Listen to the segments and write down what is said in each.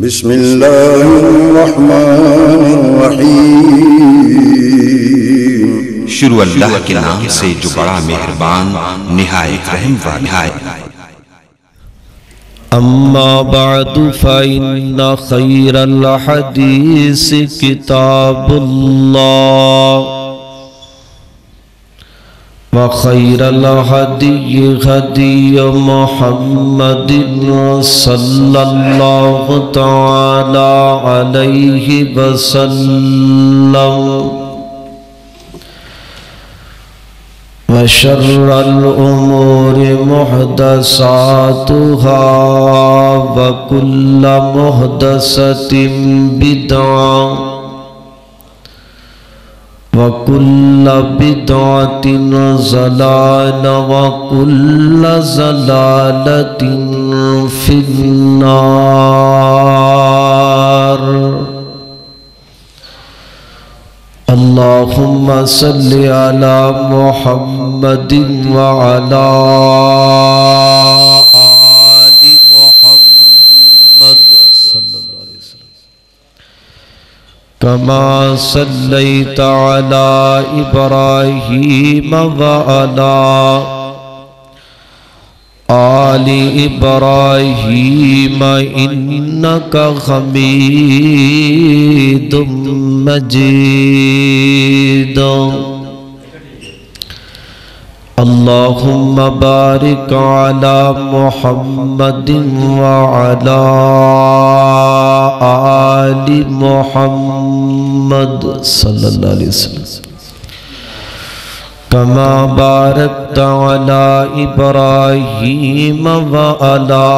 بسم اللہ الرحمن الرحیم۔ شروع اللہ کے نام سے جو بڑا مہربان نہایت رحم والا ہے۔ اما بعد فإن خیر الحدیث کتاب اللہ وخیر الہدی ہدی محمد صلی اللہ تعالی علیہ وسلم وشر الأمور محدثاتها وكل محدثة بدعة وكل بدعة ضلالة وكل ضلالة في النار۔ اللهم صل على محمد وعلى آل محمد صلى الله عليه وسلم كما صليت على إبراهيم وعلى آل إبراهيم إنك حميد مجيد۔ اللهم بارك على محمد وعلى آل محمد صلى الله عليه وسلم كما باركت على إبراهيم وعلى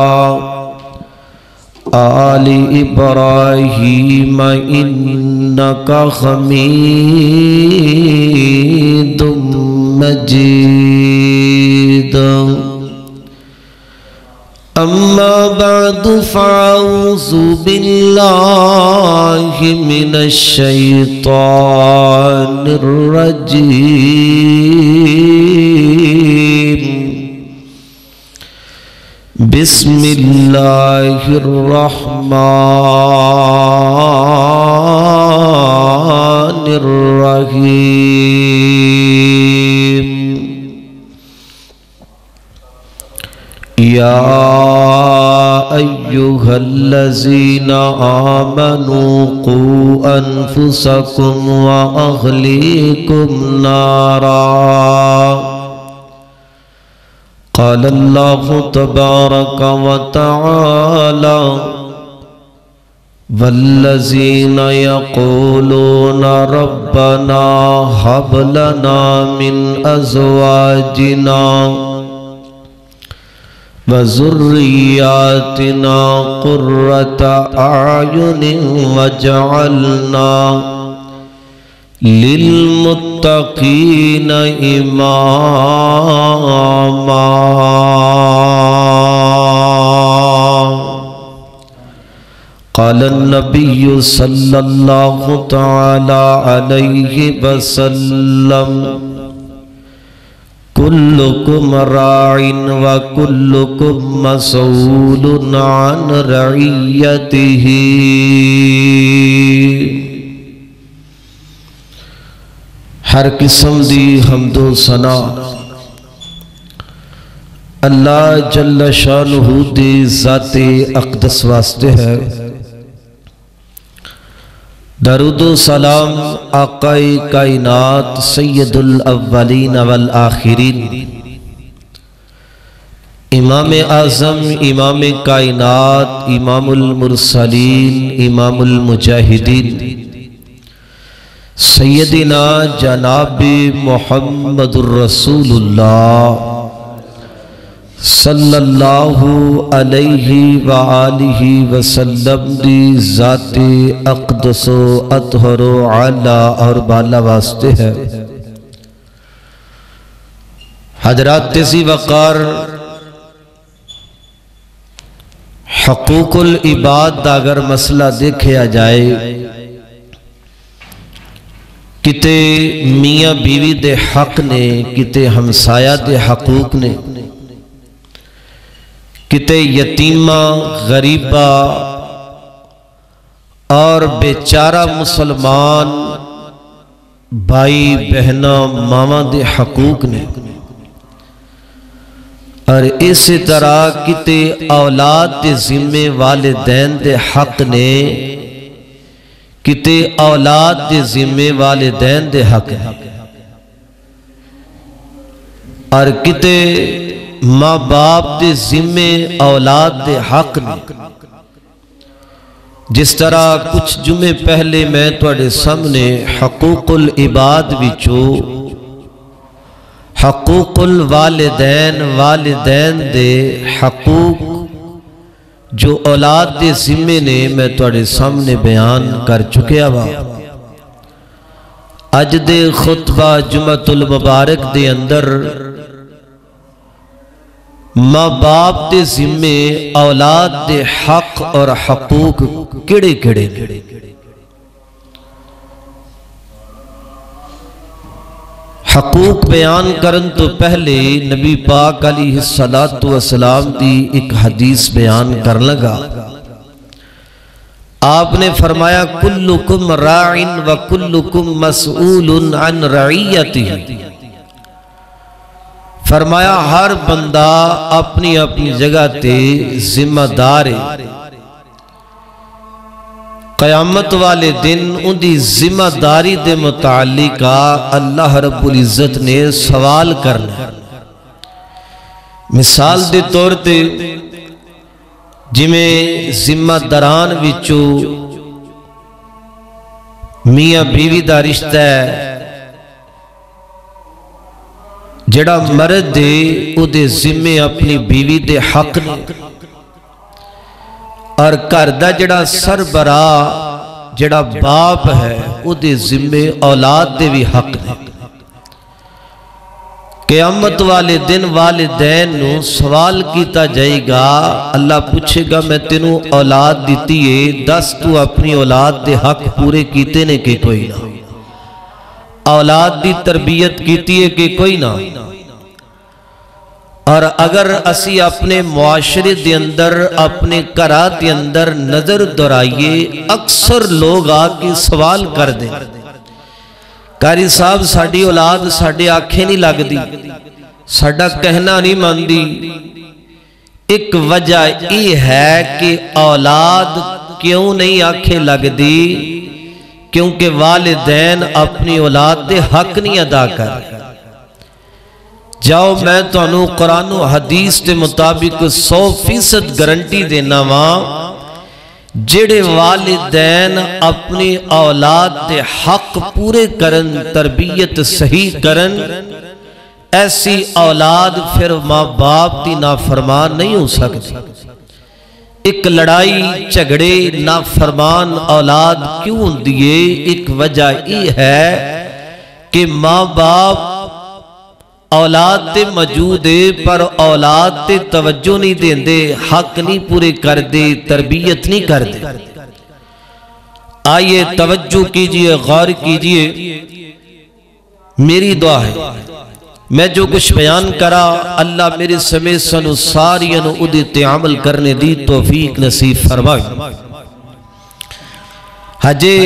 آل إبراهيم إنك حميد مجيد۔ أما بعد فأعوذ بالله من الشيطان الرجيم۔ بسم الله الرحمن الرحيم۔ يا أيها الذين آمنوا قوا أنفسكم وأهليكم نارا۔ قال الله تبارك وتعالى: والذين يقولون ربنا هب لنا من أزواجنا وذرياتنا قرة أعين واجعلنا للمتقين إماما۔ قال النبي صلى الله تعالى عليه وسلم: كلكم راع وكلكم مسؤول عن رعيته۔ ہر قسم دی حمد و ثنا اللہ جل شانہ دی ذات اقدس واسطے ہے۔ درود و سلام آقا کائنات سید الاولین والآخرین امام اعظم امام کائنات امام المرسلین امام المجاہدین سیدنا جناب محمد الرسول اللہ صلی اللہ علیہ وآلہ وسلم دی ذات اقدس و اطہر و عالی اور بالا واسطے ہے۔ حضرات تیزی وقار حقوق العباد دا اگر مسئلہ دیکھیا جائے کتے میاں بیوی دے حق نے کتے ہمسایہ دے حقوق نے کتے یتیمہ غریبہ اور بیچارہ مسلمان بھائی بہناں ماواں دے حقوق نے، اور اسی طرح کتے اولاد دے ذمے والدین دے حق نے، کتے اولاد دے ذمے والدین دے حق ہے، اور کتے ماں باپ دے ذمے اولاد دے حق نے۔ جس طرح کچھ جمعے پہلے میں تواڈے سامنے حقوق العباد وچوں حقوق الوالدین، والدین دے حقوق جو اولاد دے ذمے نے میں تواڈے سامنے بیان کر چکیا وا۔ اج دے خطبہ جمعۃ المبارک دے اندر ماں باپ دے ذمے اولاد دے حق اور حقوق کیڑے کیڑے حقوق بیان کرن تو پہلے نبی پاک علیہ السلام دی ایک حدیث بیان کر لگا۔ آپ نے فرمایا کلکم راعٍ وکلکم مسئول عن رعیتہ، فرمایا ہر بندہ اپنی اپنی جگہ تے ذمہ دار ہے، قیامت والے دن ان دی ذمہ داری دے متعلق اللہ رب العزت نے سوال کرنا۔ مثال دے طور تے جمیں ذمہ داران وچوں میاں بیوی دا رشتہ ہے، جڑا مرد دے او دے ذمے اپنی بیوی دے حق نے، اور گھر دا جڑا سربراہ جڑا باپ ہے او دے ذمے اولاد دے بھی حق نے۔ قیامت والے دن والدین نو سوال کیتا جائے گا، اللہ پوچھے گا میں تینوں اولاد دیتی ہے، دس تو اپنی اولاد دے حق پورے کیتے نے کہ کوئی نہ، اولاد دی تربیت کیتی ہے کہ کوئی نہ۔ اور اگر اسی اپنے معاشرے دے اندر اپنے گھراں دے اندر نظر دورائیے، اکثر لوگ آ کے سوال کر دیں قاری صاحب ساڈی اولاد ساڈے آنکھیں نہیں لگ دی، ساڈا کہنا نہیں ماندی۔ ایک وجہ یہ ہے کہ اولاد کیوں نہیں آنکھیں لگ دی؟ کیونکہ والدین اپنی اولاد دے حق نہیں ادا کر۔ جاؤ میں تو انہوں قرآن و حدیث کے مطابق 100% گارنٹی دینا ماں، جڑے والدین اپنی اولاد دے حق پورے کرن، تربیت صحیح کرن، ایسی اولاد پھر ماں باپ دی نافرمان نہیں ہو سکتی۔ ایک لڑائی جھگڑے نافرمان اولاد کیوں ہوندی ہے؟ ایک وجہ یہ ہے کہ ماں باپ اولاد تے موجود ہے پر اولاد تے توجہ نہیں دین دے، حق نہیں پورے کر دے، تربیت نہیں کر دے۔ آئیے توجہ کیجئے، غور کیجئے، میری دعا ہے میں جو کچھ بیان کرا اللہ میرے سمیت سنو ساریاں ادھتے عمل کرنے دی توفیق نصیب فرمائے۔ ہجے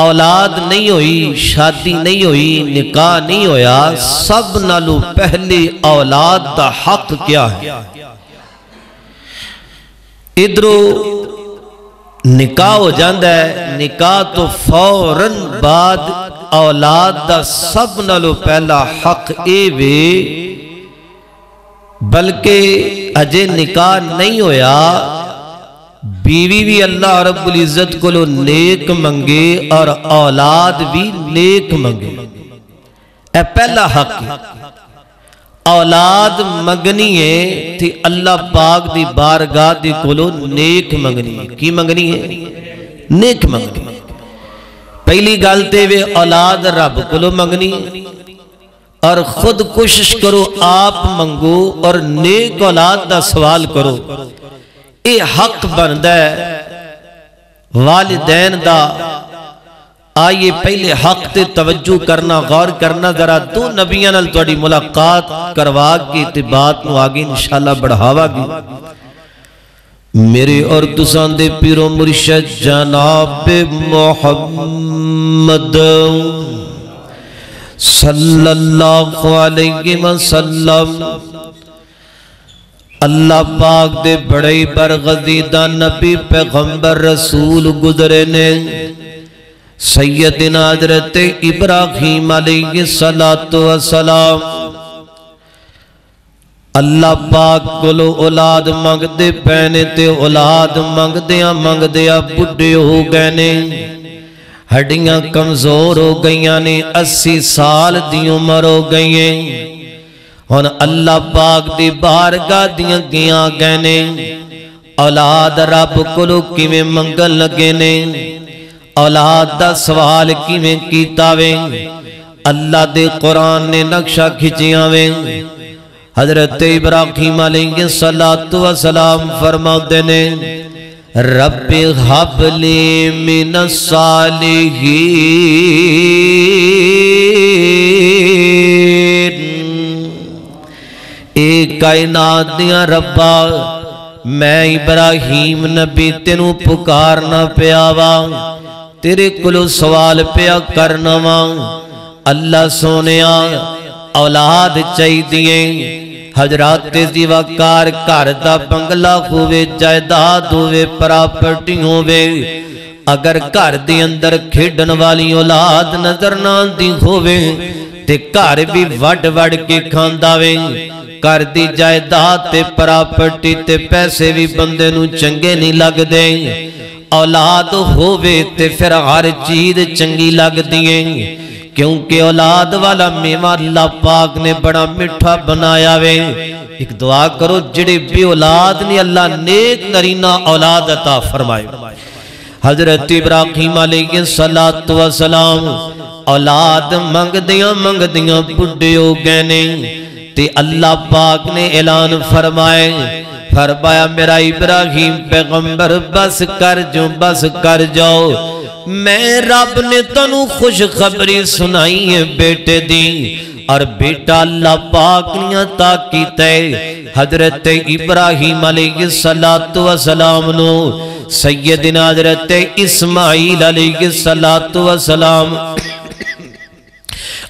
اولاد نہیں ہوئی، شادی نہیں ہوئی، نکاح نہیں ہویا، سب نالو پہلے اولاد دا حق کیا ہے؟ ادھرو نکاح ہو جاندہ ہے، نکاح تو فوراً بعد اولاد دا سب نالو پہلا حق اے وے، بلکہ اجے نکاح نہیں ہویا، بیوی بھی اللہ رب العزت کو لو نیک منگے اور اولاد بھی نیک منگے۔ اے پہلا حق ہے، اولاد منگنی ہے تھی اللہ پاک دی بارگاہ دی کو لو نیک منگنی ہے۔ کی منگنی ہے؟ نیک منگنی ہے۔ پہلی گالتے وے اولاد رب کو لو منگنی ہے، اور خود کوشش کرو آپ منگو اور نیک اولاد دا سوال کرو۔ اے حق بندہ ہے والدین دا۔ آئیے پہلے حق تے توجہ کرنا، غور کرنا، ذرا دو نبیان توڑی ملاقات کروا کے تے بات نو آگے انشاءاللہ بڑھاوا گی۔ میرے اور تساں دے پیر و مرشد جناب محمد صلی اللہ علیہ وسلم اللہ پاک دے بڑے برغزیدہ نبی پیغمبر رسول گزرے نے سیدنا حضرت ابراہیم علیہ السلام اللہ پاک کلو اولاد مانگ دے پینے تے اولاد مانگ دیا بڑھے ہو گئے نے ہڈیاں کمزور ہو گئیاں نے 80 سال دی عمر ہو گئیں ہن اللہ پاک دی بارگاہ دیاں گیاں گئے نے اولاد رب کلو کیویں منگن لگے نے اولاد دا سوال کیویں کیتا وے اللہ دے قرآن نے نقشہ کھچیاں وے حضرت ابراہیم علیہ السلام فرماتے نے رب حب لی من الصالحین اے کائنات دیا ربا میں ابراہیم نبی تینوں پکارنا پیاوا تیرے کلو سوال پیا کرنا وا اللہ سونیا اولاد چاہی دیئے حضرات زیوکار کار دا بنگلہ ہوئے جائیداد ہوئے پراپرٹی ہوئے اگر کار دی اندر کھیڑن والی اولاد نظر نہ دی ہوئے تے کار بھی وڈ وڈ کے کھانداوے کار دی جائیداد تے پراپرٹی تے پیسے بھی بندے نو چنگے نہیں لگ دیں اولاد ہوئے تے پھر ہر چیز چنگی لگ دیئے کیونکہ اولاد والا میوہ اللہ پاک نے بڑا مٹھا بنایا وے ایک دعا کرو جڑے بھی اولاد نے اللہ نیک نرینہ اولاد عطا فرمائے حضرت ابراہیم علیہ السلام اولاد منگ دیاں بڑھے ہو گئے نے تے اللہ پاک نے اعلان فرمایا میرا ابراہیم پیغمبر بس کر جاؤ میں رب نے تنو خوش خبری سنائی ہے بیٹے دی اور بیٹا اللہ پاک نے عطا کیتا ہے حضرت ابراہیم علیہ السلام نو سیدنا حضرت اسماعیل علیہ السلام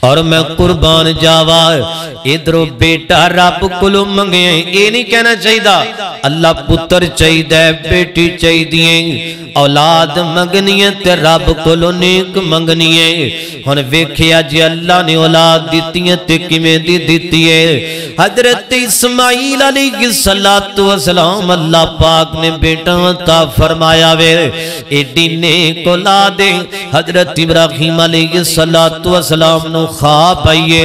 اور میں قربان جاوا ادھرو بیٹا رب کلو منگے یہ نہیں کہنا چاہیدہ اللہ پتر چاہیدہ بیٹی چاہیدہ اولاد منگنی ہے تے رب کلو نیک منگنی ہے ہن ویکھیا جی اللہ نے اولاد دیتی ہے تے کیویں دیتی ہے حضرت اسماعیل علیہ السلام اللہ پاک نے بیٹا عطا فرمایا وے ایڈی نیک اولاد حضرت ابراہیم علیہ السلام نو خواب آئیے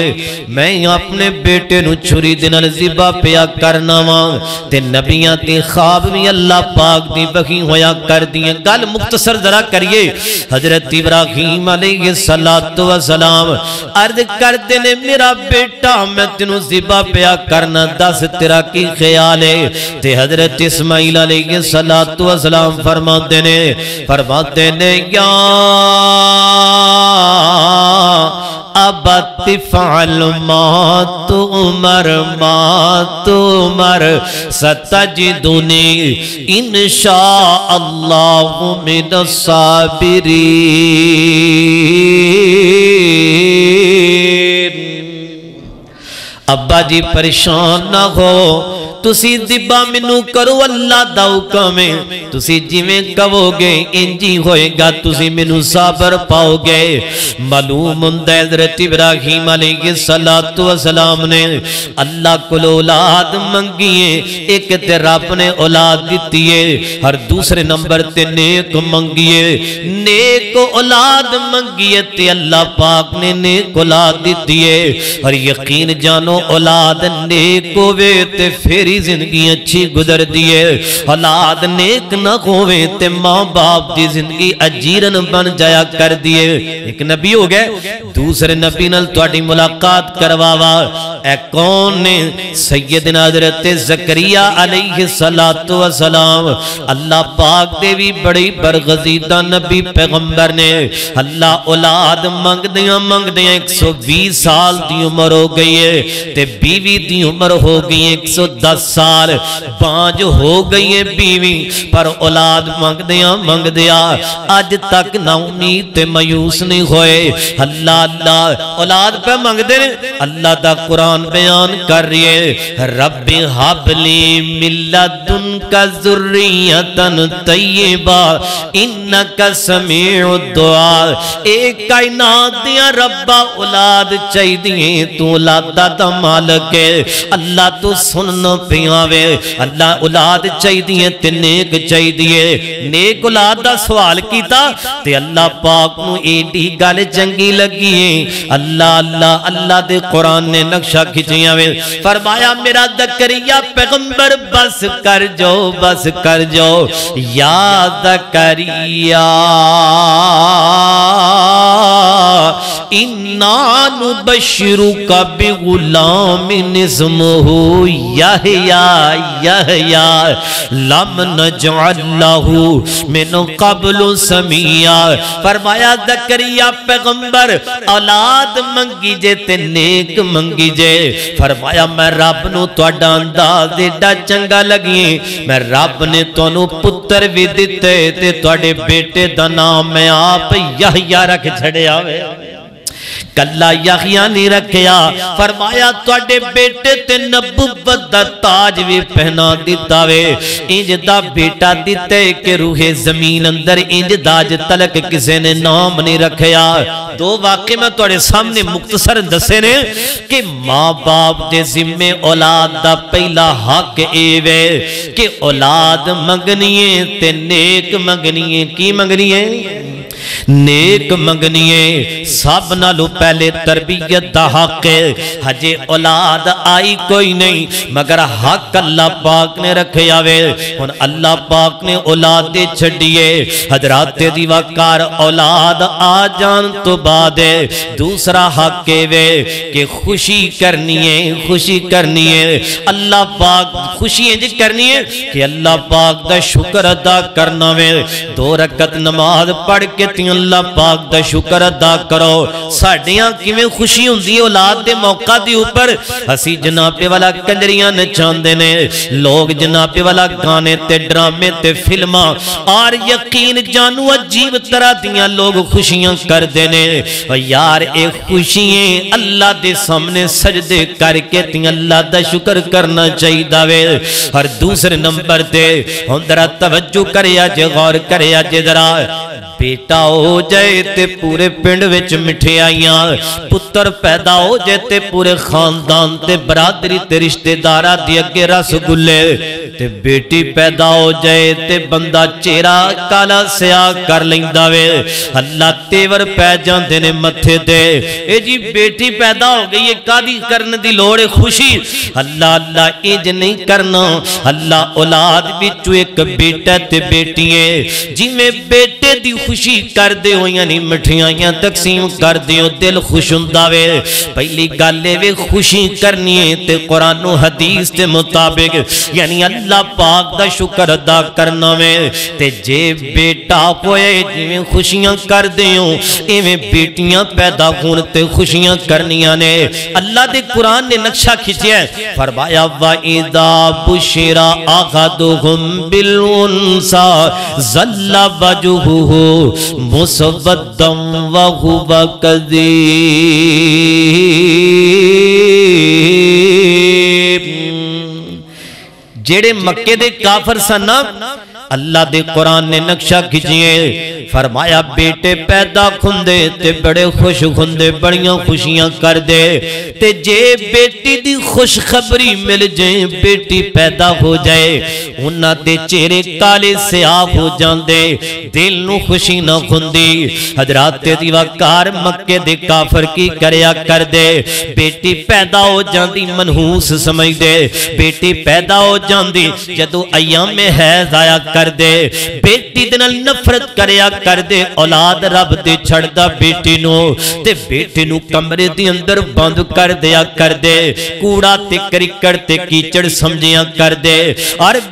میں اپنے بیٹے نو چھری دنال ذبح پیا کرنا وا تے نبیاں تے خواب بھی اللہ پاک دی وحی ہویا کر دیئے گل مختصر ذرا کریے حضرت ابراہیم علیہ السلام عرض کر دینے میرا بیٹا میں تینو ذبح پیا کرنا دس تیرا کی خیال ہے تے حضرت اسماعیل علیہ السلام فرما دینے یا ابت فعل ما تؤمر ستجدنی انشاء اللہ من الصابرین ابا جی پریشان نہ ہو تسی ذبح منو کرو اللہ دا حکم ہے تسی جویں کہو گے انجی ہوئے گا تسی منو صبر پاؤ گے معلوم ہوندا حضرت ابراہیم علیہ السلام نے اللہ کو اولاد منگی ہے ایک تے رب نے اولاد دیتی ہے ہر دوسرے نمبر تے نیک منگی ہے نیک اولاد منگی ہے تے اللہ پاک نے نیک اولاد دیتی ہے اور یقین جانو اولاد نیک ہوئے تے پھر زندگی اچھی گزر دیئے اولاد نیک نہ ہوئے تے ماں باپ دی زندگی اجیرن بن جایا کر دیئے ایک نبی ہو گئے دوسرے نبی نال تواڈی ملاقات کرواوا اے کون نے سیدنا حضرت زکریا علیہ السلام اللہ پاک دے بھی بڑی برگزیدہ نبی پیغمبر نے اللہ اولاد منگ دیاں 120 سال دی عمر ہو گئی ہے تے بیوی دی عمر ہو گئی 110 سال بانج ہو گئی ہے بیوی پر اولاد منگ دیا اج تک نا امید تے مایوس نہیں ہوئے اللہ اللہ اولاد پہ منگ دے اللہ دا قرآن بیان کر رہی ہے رب حب لی من لدنک ذریۃ طیبہ انک سمیع الدعاء ایک کائنات دیا ربا اولاد چاہی دیئے تو اولاد دا مالک ہے اللہ تو سننا پیاوے اللہ اولاد چاہی دیئے تے نیک چاہی دیئے نیک اولاد دا سوال کیتا تے اللہ پاک نو ایڈی گل چنگی لگی ہے اللہ اللہ اللہ دے قرآن نے نقشہ کھچیاں وے فرمایا میرا زکریا پیغمبر بس کر جو یا زکریا اِنَّا نُبَشِّرُكَ بِغُلَامٍ اسْمُهُ یحییٰ لَمْ نَجْعَلْ لَهُ مِنْ قَبْلُ سَمِیًّا فرمایا زکریا پیغمبر اولاد منگی جے تے نیک منگی جے فرمایا میں رب نو تواڈا انداز ایڈا چنگا لگی میں رب نے تانوں پتر بھی دتے تے تواڈے بیٹے دا نام میں آپ یحییٰ رکھ چھڑیا وے کلا یحییٰ نہیں رکھیا فرمایا تواڈے بیٹے تے نبوت دا تاج بھی پہنا دیتا وے انج دا بیٹا دیتے کہ روح زمین اندر انج داج تلک کسے نے نام نہیں رکھیا دو واقعے میں تواڈے سامنے مختصر دسے نے کہ ماں باپ دے ذمے اولاد دا پہلا حق اے وے کہ اولاد منگنی ہے تے نیک منگنی ہے کی منگنی ہے نیک منگنیے سب نالو پہلے تربیت دا حق ہے ہجے اولاد آئی کوئی نہیں مگر حق اللہ پاک نے رکھے آوے ان اللہ پاک نے اولاد دے چھڑیے حضرات دیوکار اولاد آ جان تو بعد ہے دوسرا حق ہے وے کہ خوشی کرنی ہے اللہ پاک خوشی انج کرنی ہے کہ اللہ پاک دا شکر ادا کرنا وے 2 رکعت نماز پڑھ کے اللہ پاک دا شکر ادا کرو ساڑیاں کیویں خوشی ہوندی اولاد دے موقع دی اوپر اسی جناب والا کنجریاں نچاندے نے لوگ جناب والا گانے تے ڈرامے تے فلماں اور یقین جانو عجیب طرح دیاں لوگ خوشیاں کر دینے یار اے خوشیاں اللہ دے سامنے سجدے کر کے تی اللہ دا شکر کرنا چاہی داوے اور دوسرے نمبر تے ہندرہ توجہ کریا جے غور کریا جے ذرا بیٹا ہو جائے تے پورے پنڈ وچ مٹھائیاں پتر پیدا ہو جائے تے پورے خاندان تے برادری تے رشتہ دارا دی اگے رس گلے تے بیٹی پیدا ہو جائے تے بندہ چہرہ کالا سیاہ کر لیندا وے اللہ تیور پہ جاندے نے متھے تے اے جی بیٹی پیدا ہو گئی ہے کادی کرن دی لوڑ خوشی اللہ اللہ انج نہیں کرنا اللہ اولاد وچوں ایک بیٹا تے بیٹی ہے جویں بیٹے دی خوشی کر دے ہو یعنی مٹھیاں تقسیم کر دے ہو دل خوش ہوندا وے پہلی گل اے خوشی کرنی ہے تے قرآن و حدیث دے مطابق یعنی اللہ پاک دا شکر ادا کرنا وے تے جے بیٹا ہوئے جویں خوشیاں کر دے ہو ایویں بیٹیاں پیدا ہون تے خوشیاں کرنیاں نے اللہ دے قرآن نے نقشہ کھچیا ہے فرمایا وَإِذَا بُشِّرَ أَحَدُهُم بِالْأُنثىٰ ظَلَّ وَجْهُهُ مُسْوَدًّا وَهُوَ كَظِيمٌ جیڑے مکے دے کافر سن اللہ دے قرآن نے نقشہ کھچیے فرمایا بیٹے پیدا کھندے تے بڑے خوش کھندے بڑیاں خوشیاں کر دے تے جے بیٹی دی خوش خبری مل جائے بیٹی پیدا ہو جائے انہاں دے چہرے کالے سیاہ ہو جاندے دل نو خوشی نہ کھندی حضرات دیوکار مکے دے کافر کی کریا کر دے بیٹی پیدا ہو جاندی منحوس سمجھ دے بیٹی پیدا ہو جاندی جدو ایام میں حیض آیا کر دے بیٹی دنال نفرت کریا کر دے اولاد رب دے چھڑ دا بیٹی نو تے بیٹی نو کمرے دی اندر بند کر دیا کر دے کوڑا تے کرکڑ تے کیچڑ سمجھیا کر دے اور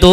2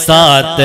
7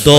2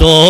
2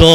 2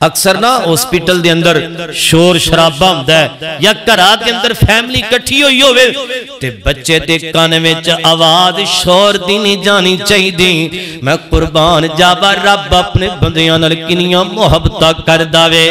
اکثر نا ہاسپٹل دے اندر شور شرابہ ہوندا ہے یا گھراں دے اندر فیملی اکٹھی ہوئی ہوے تے بچے دے کان وچ آواز شور دی نہیں جانی چاہیے میں قربان جاواں رب اپنے بندیاں نال کنیاں محبتاں کردا وے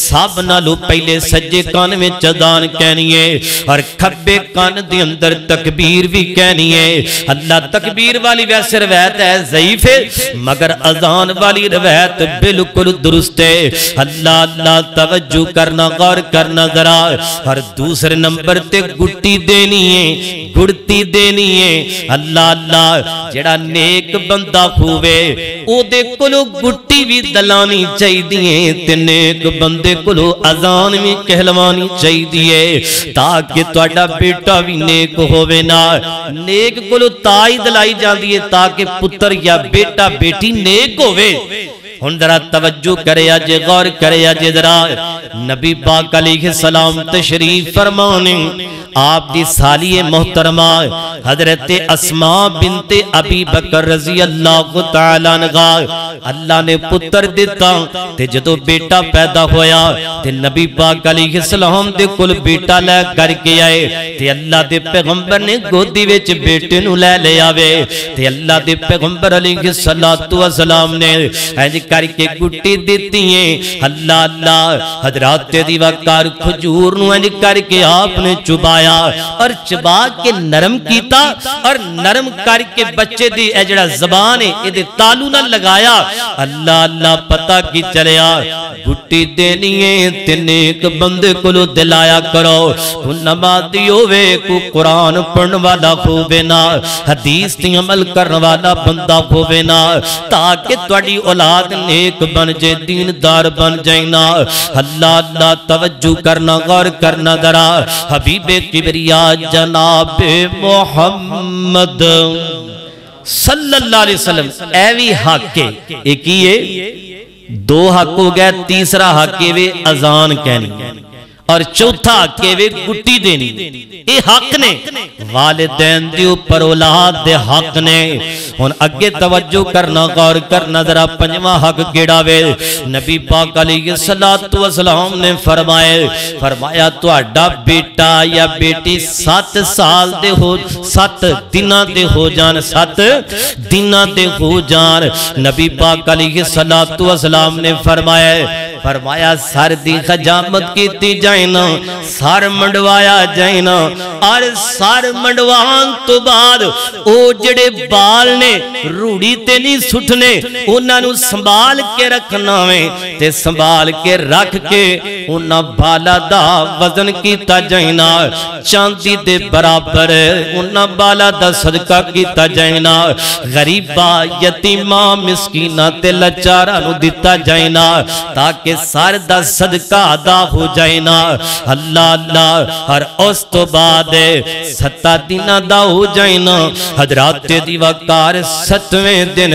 سب نالوں پہلے سجے کان وچ اذان کہنی ہے اور کھبے کان دے اندر تکبیر بھی کہنی ہے اللہ تکبیر والی ویسے روایت ہے ضعیف ہے مگر اذان والی روایت بالکل درست ہے اللہ اللہ توجہ کرنا غور کرنا ذرا اور دوسرے نمبر تے گٹی دینی ہے گڑتی دینی ہے اللہ اللہ جڑا نیک بندہ ہوئے او دے کلو گٹی بھی دلانی چاہیے تے نیک بندے کلو اذان بھی کہلوانی چاہیے تاکہ تہاڈا بیٹا بھی نیک ہووے نا نیک کلو تائی دلائی جاندی ہے تاکہ پتر یا بیٹا بیٹی نیک ہووے ہن ذرا توجہ کرے جے غور کرے جے ذرا نبی پاک علیہ السلام تشریف فرمانے آپ دی سالی محترمہ حضرت اسماء بنت ابی بکر رضی اللہ تعالیٰ عنہ اللہ نے پتر دیتا تے جدو بیٹا پیدا ہویا تے نبی پاک علیہ السلام دے کل بیٹا لے کر کے آئے تے اللہ دے پیغمبر نے گودی وچ بیٹے نو لے لے آوے تے اللہ دے پیغمبر علیہ السلام نے اینج کر کے گٹی دیتی ہیں اللہ اللہ حضرات دی وقار کھجور نو اینج کر کے آپ نے چبایا اور چبا کے نرم کیتا اور نرم کر کے بچے دی اجڑا زبان ہے ادھے تالو نہ لگایا اللہ اللہ پتہ کی چلیا گٹی دینی ہے تے نیک بندے کلو دلایا کرو کو نمازی ہووے کو قرآن پڑھن والا ہووے نا حدیث تے عمل کرن والا بندہ ہووے نا تاکہ تواڈی اولاد نیک بن جائے دیندار بن جائے نا اللہ اللہ توجہ کرنا غور کرنا ذرا حبیب کبریا جناب محمد صلی اللہ علیہ وسلم ایوی حق ہے ایک ہی ہے دو حق ہو گئے تیسرا حق ہے اذان کہنی اور چوتھا حق ہے گٹی دینی اے حق نے والدین دے اوپر اولاد دے حق نے ہن اگے توجہ کرنا غور کرنا ذرا پنجواں حق کیڑا وے نبی پاک علیہ الصلوۃ والسلام نے فرمایا تہاڈا بیٹا یا بیٹی 7 سال دے ہو 7 دناں دے ہو جان 7 دناں دے ہو جان نبی پاک علیہ الصلوۃ والسلام نے فرمایا سر دی حجامت کیتی جائے نا سر منڈوایا جائے نا اور سر منڈوان تو بعد او جڑے بال نے روڑی تے نہیں سٹھنے انہاں نو سنبھال کے رکھنا وے تے سنبھال کے رکھ کے انہاں بالا دا وزن کیتا جائے نا چاندی دے برابر انہاں بالا دا صدقہ کیتا جائے نا غریبہ یتیمہ مسکینہ تے لچارہ نو دیتا جائے نا تاکہ سار دا صدقہ ادا ہو جائے نا اللہ اللہ اور اس تو بعد 7 دن ادا ہو جائے نا حضرات دی وقار 7ویں دن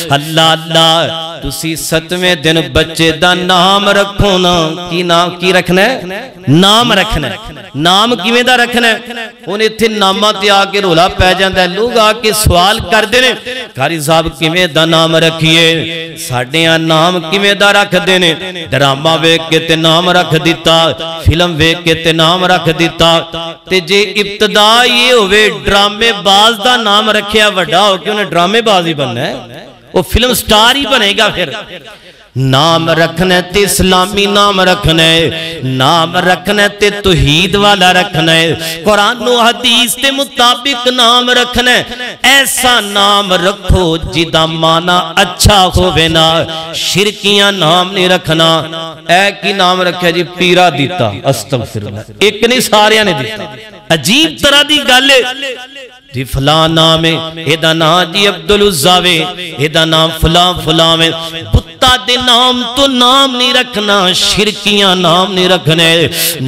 اللہ اللہ تسی 7ویں دن بچے دا نام رکھو نا کی رکھنا ہے نام رکھنا ہے نام کیویں دا رکھنا ہے ہن ایتھے ناماں تے آ کے رولا پے جاندا ہے لوگ آ کے سوال کردے نے قاری صاحب کیویں دا نام رکھیے ساڈیاں نام کیویں دا رکھ دے نے ڈرامہ ویکھ کے تے نام رکھ دیتا فلم ویکھ کے تے نام رکھ دیتا تے جے ابتدا یہ ہوئے ڈرامے باز دا نام رکھیا وڈا ہو کے انہیں ڈرامے باز ہی بننا ہے وہ فلم سٹار ہی بنے گا پھر نام رکھنے تے اسلامی نام رکھنے نام رکھنے تے توحید والا رکھنے قرآن و حدیث تے مطابق نام رکھنے ایسا نام رکھو جدا مانا اچھا ہوئے نا شرکیاں نام نہیں رکھنا ایک ہی نام رکھے جی پیرا دیتا استغفر اللہ ایک نہیں سارے نے دیتا عجیب طرح دی گالے جی فلاں نام ہے ایدہ نام جی عبدالعزاوے ایدہ نام فلاں میں بتا دے نام تو نام نہیں رکھنا شرکیاں نام نہیں رکھنے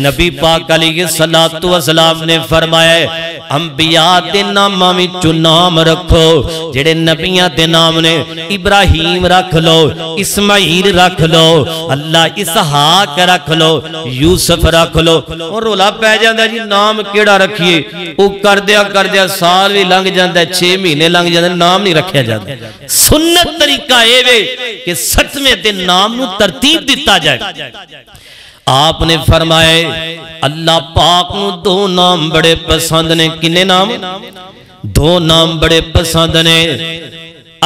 نبی پاک علیہ الصلوۃ والسلام نے فرمایا انبیاء دے ناماں وچوں نام رکھو جڑے نبیاں دے نام نے ابراہیم رکھ لو اسماعیل رکھ لو اللہ اسحاق رکھ لو یوسف رکھ لو اور رولا پہ جاندا جی نام کیڑا رکھیے او کر دیا سال بھی لنگ جاندا 6 مہینے لنگ جاندے نام نہیں رکھیا جاندا سنت طریقہ اے وے کہ 7ویں دن نام نو ترتیب دتا جائے آپ نے فرمائے اللہ پاک نو 2 نام بڑے پسند نے کنے نام 2 نام بڑے پسند نے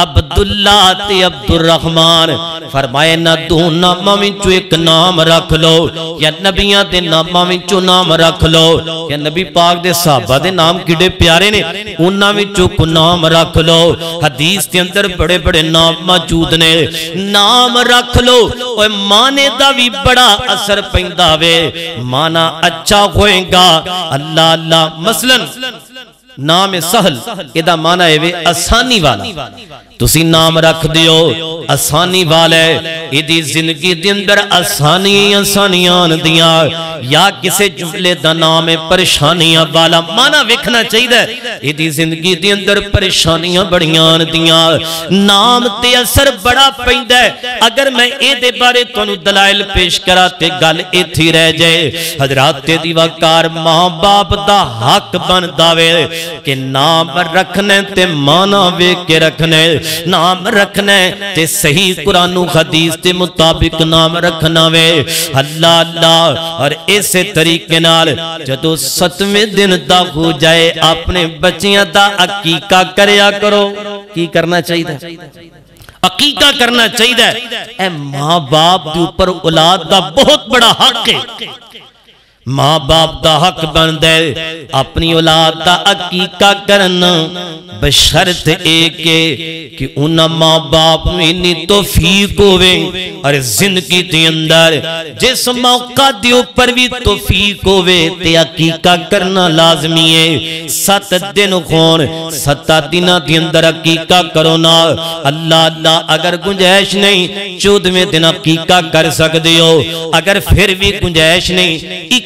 عبداللہ تے عبد الرحمن فرمائے نہ 2 ناماں وچوں ایک نام رکھ لو یا نبیاں دے ناماں وچوں نام رکھ لو یا نبی پاک دے صحابہ دے نام کڈے پیارے نے انہاں وچوں کو نام رکھ لو حدیث دے اندر بڑے بڑے نام موجود نے نام رکھ لو اوے معنی دا بھی بڑا اثر پیندا وے معنی اچھا ہوئے گا اللہ اللہ مثلا نام سہل ادا مانا ہے وے آسانی والا تسی نام رکھ دیو آسانی والا ہے ایدی زندگی دے اندر آسانیاں دیاں یا کسے جملے دا نام پریشانیاں والا مانا وکھنا چاہیے ایدی زندگی دے اندر پریشانیاں بڑیاں دیاں نام تے اثر بڑا پیندا ہے اگر میں اے دے بارے تانوں دلائل پیش کرا تے گل ایتھی رہ جائے حضرات دی وقار ماں باپ دا حق بندا وے کہ نام رکھنے تے مانا وے کے رکھنے نام رکھنے تے صحیح قرآن و حدیث تے مطابق نام رکھنا وے اللہ اللہ اور ایسے طریقے نال جدو 7ویں دن دا ہو جائے اپنے بچیاں دا عقیقہ کریا کرو کی کرنا چاہیے عقیقہ کرنا چاہیے اے ماں باپ دے اوپر اولاد دا بہت بڑا حق ہے ماں باپ دا حق بندے اپنی اولاد دا عقیقہ کرنا بشرط ایک کہ انہاں ماں باپ میں انی توفیق ہوئے اور زندگی دے اندر جس موقع دے اوپر بھی توفیق ہوئے تے عقیقہ کرنا لازمی ہے 7 دن خون 7 دنہ دے اندر عقیقہ کرو نا اللہ اللہ اگر گنجائش نہیں 14ویں دن عقیقہ کر سکتے ہو اگر پھر بھی گنجائش نہیں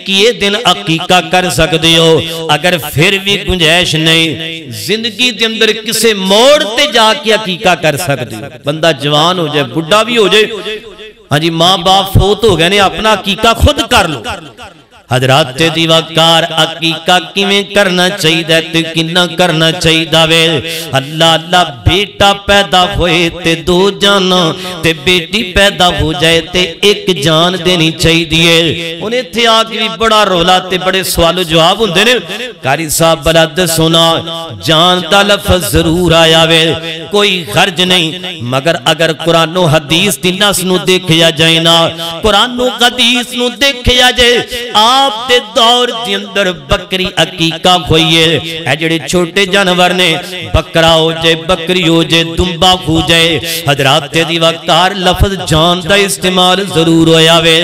21 دن عقیقہ کر سکتے ہو اگر پھر بھی گنجائش نہیں زندگی دے اندر کسے موڑ تے جا کے عقیقہ کر سکتے ہو بندہ جوان ہو جائے بڑھا بھی ہو جائے ہاں جی ماں باپ فوت ہو گئے نے اپنا عقیقہ خود کر لو حضرات دی وقار عقیقہ کیویں کرنا چاہیے تے کنا کرنا چاہیے وے اللہ اللہ بیٹا پیدا ہوئے تے 2 جانا تے بیٹی پیدا ہو جائے تے 1 جان دینی چاہیے انہیں تھے آگے بھی بڑا رولا تے بڑے سوال و جواب ہوندے نے قاری صاحب بلد سنا جان دا لفظ ضرور آیا وے کوئی خرج نہیں مگر اگر قرآن و حدیث دی نس نو دیکھیا جائے نا قرآن و حدیث نو دیکھیا جائے آپ دے دور دے اندر بکری عقیقہ ہوئی ہے اے جڑے چھوٹے جانور نے بکرا ہو جائے بکری ہو جائے دمبا ہو جائے حضرات دی وقار لفظ جان دا استعمال ضرور ہویا وے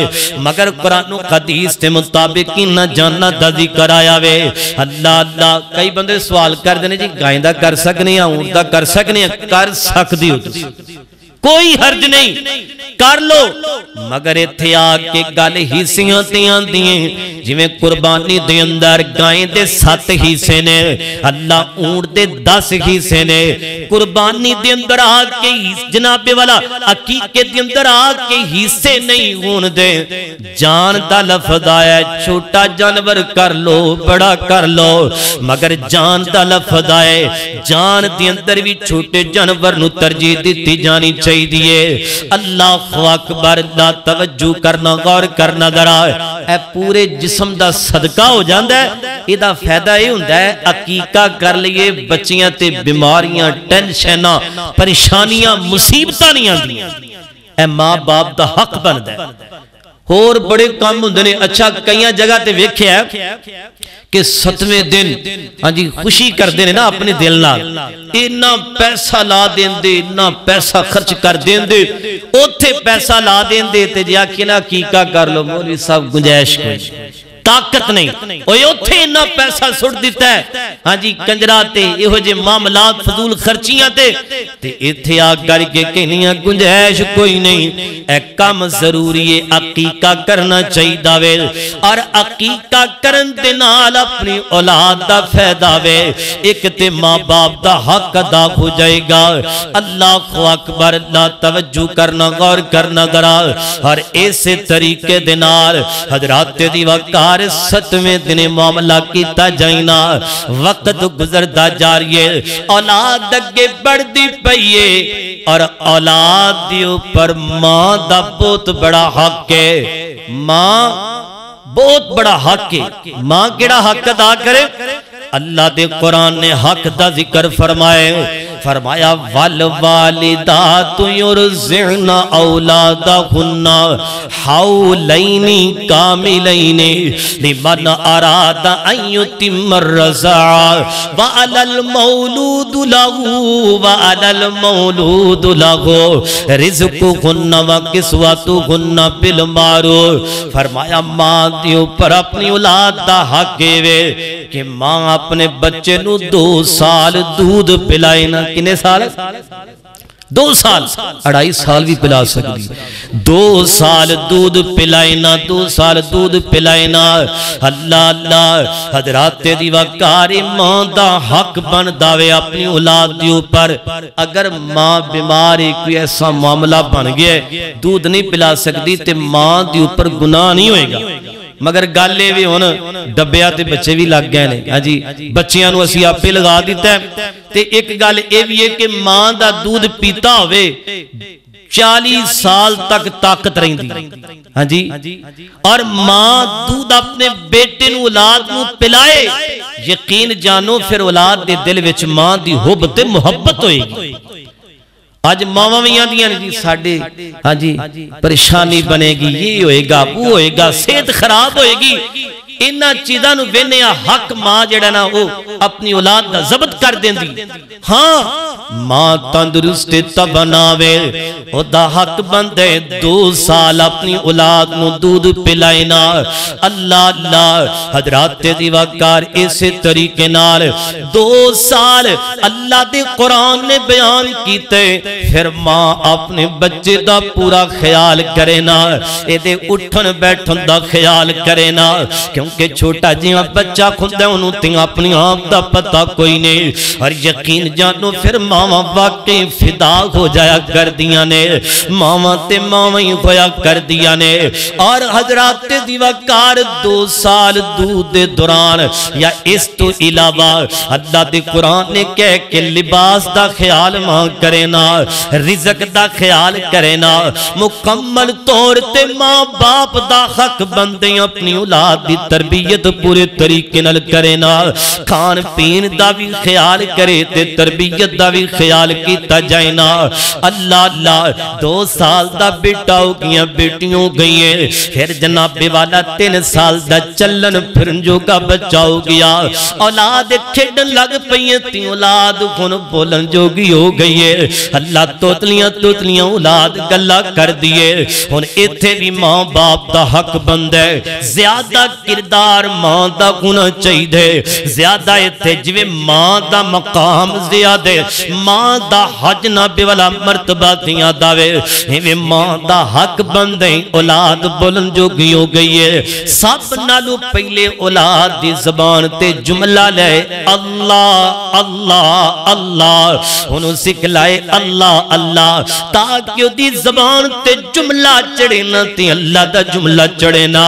مگر قرآن و حدیث دے مطابق نہ جاننا دا ذکر آیا وے اللہ اللہ کئی بندے سوال کر دینے جی گائیں دا کر سکنے یا اونٹ دا کر سکنے کر سکتی ہو کوئی حرج نہیں کر لو مگر ایتھے آ کے گل حصیاں تے آندیاں جویں قربانی دے اندر گائیں دے 7 حصے نے اللہ اونٹ دے 10 حصے نے قربانی دے اندر آ کے جناب والا عقیقے دے اندر آ کے حصے نہیں ہون دے جان دا لفظ آیا چھوٹا جانور کر لو بڑا کر لو مگر جان دا لفظ آئے جان دے اندر بھی چھوٹے جانور نو ترجیح دیتی جانی چاہیے اللہ اکبر لا توجہ کرنا غور کرنا ذرا اے پورے جسم دا صدقہ ہو جاندا ہے ایدا فائدہ یہ ہوندا ہے عقیقہ کر لیے بچیاں تے بیماریاں ٹینشناں پریشانیاں مصیبتاں نہیں آندیاں اے ماں باپ دا حق بندا ہے اور بڑے کام ہوندے نے اچھا کئی جگہ تے ویکھیا ہے کہ 7ویں دن ہاں جی خوشی کر دینے نا اپنے دل نال اتنا پیسہ لا دین دے اتنا پیسہ خرچ کر دین دے اوتھے پیسہ لا دین دے تے جی آکھے نا عقیقہ کر لو مولوی صاحب گنجائش کوئی طاقت نہیں اوے اوتھے اتنا پیسہ سٹ دیتا ہے ہاں جی کنجرا تے ایہو جے معاملات فضول خرچیاں تے ایتھے آ کر کے کہنیاں گنجائش کوئی نہیں اے کم ضروری ہے عقیقہ کرنا چاہیے وے اور عقیقہ کرن دے نال اپنی اولاد دا فائدہ وے ایک تے ماں باپ دا حق ادا ہو جائے گا اللہ اکبر اللہ توجہ کرنا غور کرنا ذرا اور ایسے طریقے دے نال حضرات دی وقار 7ویں دن معاملہ کیتا جائنا وقت گزردا جاریے اولاد اگے بڑھدی پئیے اور اولاد دی اوپر ماں دا بہت بڑا حق ہے ماں بہت بڑا حق ہے ماں کیڑا حق ادا کرے اللہ دے قرآن نے حق دا ذکر فرمایا والوالدات یرضعن اولادہن حولین کاملین لمن اراد ان یتم الرضاعہ وعلی المولود لہ رزقہن وکسوتہن بالمعروف فرمایا ماں دی اوپر اپنی اولاد دا حق ہے کہ ماں اپنے بچے نو 2 سال دودھ پلائے نا کنے سال 2 سال 2.5 سال بھی پلا سکتی 2 سال دودھ پلائے نا 2 سال دودھ پلائے نا اللہ اللہ حضرات دی وقار ماں دا حق بن داوے اپنی اولاد دی اوپر اگر ماں بیماری کوئی ایسا معاملہ بن گیا دودھ نہیں پلا سکتی تے ماں دی اوپر گناہ نہیں ہوئے گا مگر گالے بھی ہونا ڈبیا تے بچے بھی لگ گئے ہیں جی بچیاں نو اسی آپ پہ لگا دیتا ہے تے ایک گال اے بھی ہے کہ ماں دا دودھ پیتا ہوئے 40 سال تک طاقت رہیں دی ہاں جی اور ماں دودھ اپنے بیٹے نو اولاد نو پلائے یقین جانو پھر اولاد دے دل وچ ماں دی حب تے محبت ہوئے گی آج ماما میاں دیاں جی ساڑھے ہاں جی پریشانی بنے گی یہ ہوئے گا وہ ہوئے گا صحت خراب ہوئے گی انہا چیزاں نو وینیا حق ماں جڑا نا وہ اپنی اولاد دا ضبط کر دیں دی ہاں ماں تندرست تبناوے او دا حق بندے 2 سال اپنی اولاد نو دودھ پلائنا اللہ اللہ حضرات دی وقار اسے طریقے نال 2 سال اللہ دے قرآن نے بیان کیتے پھر ماں اپنے بچے دا پورا خیال کرے نا اے دے اٹھن بیٹھن دا خیال کرے نا کیونکہ چھوٹا جیاں بچہ خود ہے انہوں تین اپنی آپ دا پتہ کوئی نہیں اور یقین جانو پھر ماما واقعی فدا ہو جایا کر دیا نے ماما تے ماما ہی ہویا کر دیا نے اور حضرات دیوکار 2 سال دودھ دوران یا اس تو علاوہ اللہ دے قرآن نے کہہ کہ لباس دا خیال ماں کرے نا رزق دا خیال کرے نا مکمل طور تے ماں باپ دا حق بندے اپنی اولاد دی تربیت پورے طریقے نل کرے نا کھان پین دا بھی خیال کرے تے تربیت دا بھی خیال کیتا جائے نا اللہ اللہ 2 سال دا بیٹا ہو گیا بیٹیوں گئی ہیں پھر جناب والا 3 سال دا چلن پھرن جو کا بچہ ہو گیا اولاد کھیڈن لگ پئیے تی اولاد خون بولن جو گی ہو گئی ہے اللہ توتلیاں اولاد گلہ کر دیئے ہن ایتھے بھی ماں باپ دا حق بند ہے زیادہ کردار ماں دا گناہ چاہی دے زیادہ ایتھے جوے ماں دا مقام زیادہ ماں دا حج نبی والا مرتبہ دیا داوے ہمیں ماں دا حق بندے اولاد بولن جو گئی ہو گئی ہے سب نالو پہلے اولاد دی زبان تے جملہ لے اللہ اللہ اللہ انہوں سکھلائے اللہ اللہ تاکہ دی زبان تے جملہ چڑھے نا تے اللہ دا جملہ چڑھے نا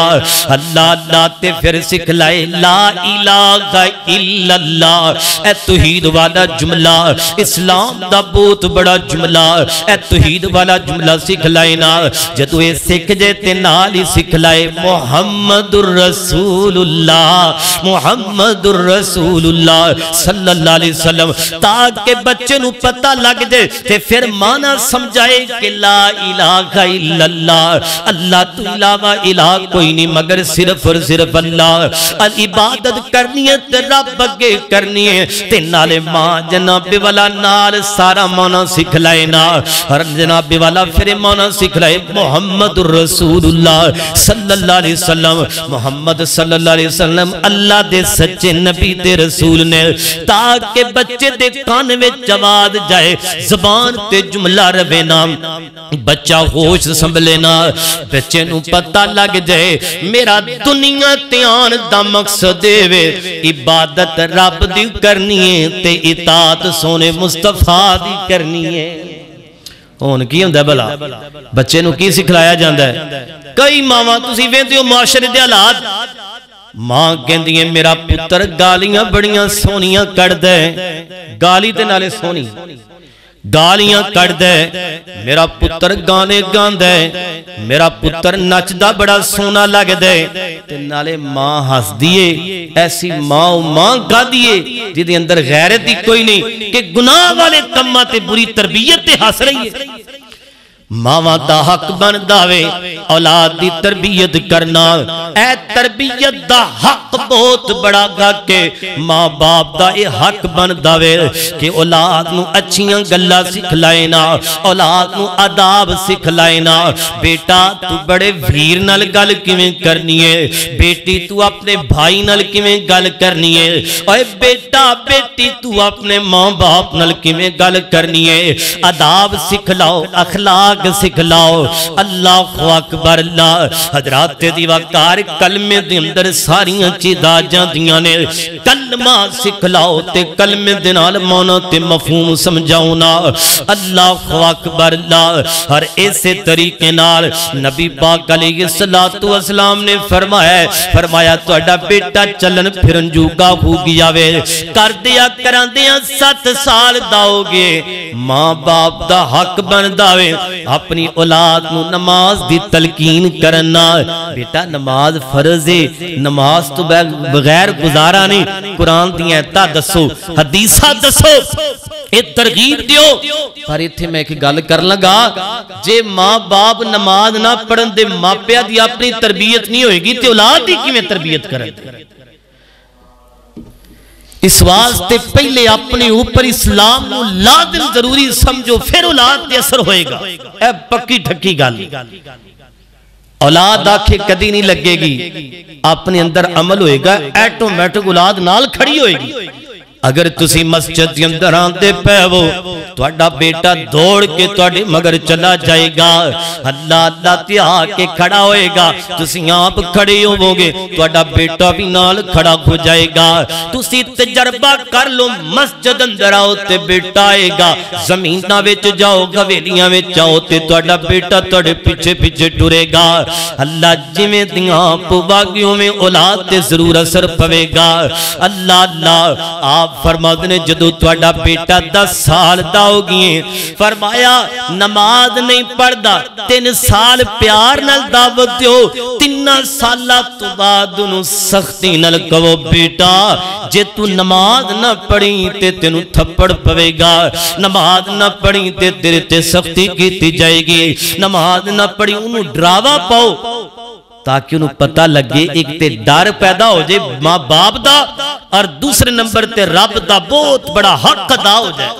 اللہ اللہ تے پھر سکھلائے لا الہ الا اللہ اے توحید والا جملہ اسلام دا بہت بڑا جملہ اے توحید والا جملہ سکھلائے نا جدو اے سکھ جیتے نالی سکھلائے محمد الرسول اللہ محمد الرسول اللہ صلی اللہ علیہ وسلم تاکہ بچے نو پتہ لگ دے تے پھر مانا سمجھائے کہ لا الہ الا اللہ اللہ تو علاوہ الہ کوئی نہیں مگر صرف اور صرف صرف اللہ عبادت کرنی ہے تے رب اگے کرنی ہے تے نالے ماں جناب والا نال سارا مانا سکھلائے نا اور جناب والا پھر مانا سکھلائے محمد رسول اللہ صلی اللہ علیہ وسلم محمد صلی اللہ علیہ وسلم اللہ دے سچے نبی دے رسول نے تاکہ بچے دے کان میں جواد جائے زبان تے جملہ روے نا بچہ ہوش سنبھلے نا بچے نو پتہ لگ جائے میرا دنیا تیان دا مقصد دے وے عبادت رب دی کرنی ہے تے اطاعت سونے مصطفیٰ دی کرنی ہے ہون کی ہوندہ بلا بچے نو کی سکھلایا جاندہ ہے کئی ماں تسی ویندے ہو معاشرے دے حالات ماں کہندی ہے میرا پتر گالیاں بڑیاں سونیاں کڑ دے گالی تے نالے سونی گالیاں کڑ دے میرا پتر گانے گان دے میرا پتر نچ دا بڑا سونا لگ دے تے نالے ماں ہس دیئے ایسی ماں گا دیئے جدی اندر غیرت دی کوئی نہیں کہ گناہ والے کمہ تے بری تربیت تے ہس رہی ہے ماں دا حق بن داوے اولاد دی تربیت کرنا اے تربیت دا حق بہت بڑا گا کہ ماں باپ دا اے حق بن داوے کہ اولاد نو اچھیاں گلہ سکھلائے نا اولاد نو آداب سکھلائے نا بیٹا تو بڑے ویر نال گل کیویں کرنی ہے بیٹی تو اپنے بھائی نال کیویں گل کرنی ہے اے بیٹا بیٹی تو اپنے ماں باپ نال کیویں گل کرنی ہے آداب سکھلاؤ اخلاق سکھلاؤ اللہ اکبر اللہ حضرات دیوکار کلمے دے اندر ساریاں چیزاں جاندیاں نے کلمہ سکھلاؤ تے کلمے دے نال معنی تے مفہوم سمجھاؤنا اللہ اکبر اللہ ہر ایسے طریقے نال نبی پاک علیہ السلام نے فرمایا تہاڈا بیٹا چلن پھرن جوگا ہو گیا وے کر دیا کراندیاں 7 سال دا ہو گئے ماں باپ دا حق بندا وے اپنی اولاد نو نماز دی تلقین کرنا بیٹا نماز فرض ہے نماز تو بغیر گزارا نہیں قرآن دیاں تا دسو حدیثہ دسو اے ترغیب دیو پر ایتھے میں ایک گل کر لگا جے ماں باپ نماز نہ پڑھن دے ماپیا دی اپنی تربیت نہیں ہوئے گی تے اولاد دی کیویں تربیت کرن اس واسطے پہلے اپنے اوپر اسلام نو لازم ضروری سمجھو پھر اولاد تے اثر ہوئے گا اے پکی ٹھکی گل اولاد آنکھیں کدی نہیں لگے گی اپنے اندر عمل ہوئے گا ایٹومیٹک اولاد نال کھڑی ہوئے گی اگر تسی مسجد کے اندر آندے پہ ہو تہاڈا بیٹا دوڑ کے تہاڈے مگر چلا جائے گا اللہ اللہ تے آ کے کھڑا ہوئے گا تسی آپ کھڑے ہوو گے تہاڈا بیٹا بھی نال کھڑا ہو جائے گا تسی تجربہ کر لو مسجد اندر آؤ تے بیٹا آئے گا زمیناں وچ جاؤ حویلیاں وچ جاؤ تے تہاڈا بیٹا تہاڈے پیچھے پیچھے ٹرے گا اللہ جویں دیاں پواگیوں میں اولاد تے ضرور اثر پوے گا اللہ اللہ آپ فرماتے نے جدو تہاڈا بیٹا 10 سال دا ہو گئے فرمایا نماز نہیں پڑھدا 3 سال پیار نال دعوت دیو 3 سالاں تو بعد انہوں سختی نال کہو بیٹا جے تو نماز نہ پڑھی تے تینوں تھپڑ پوے گا نماز نہ پڑھی تے تیرے تے سختی کیتی جائے گی نماز نہ پڑھی انہوں ڈراوا پاؤ تاکہ انہوں پتہ لگے ایک تے ڈر پیدا ہو جائے ماں باپ دا اور دوسرے نمبر تے رب دا بہت بڑا حق ادا ہو جائے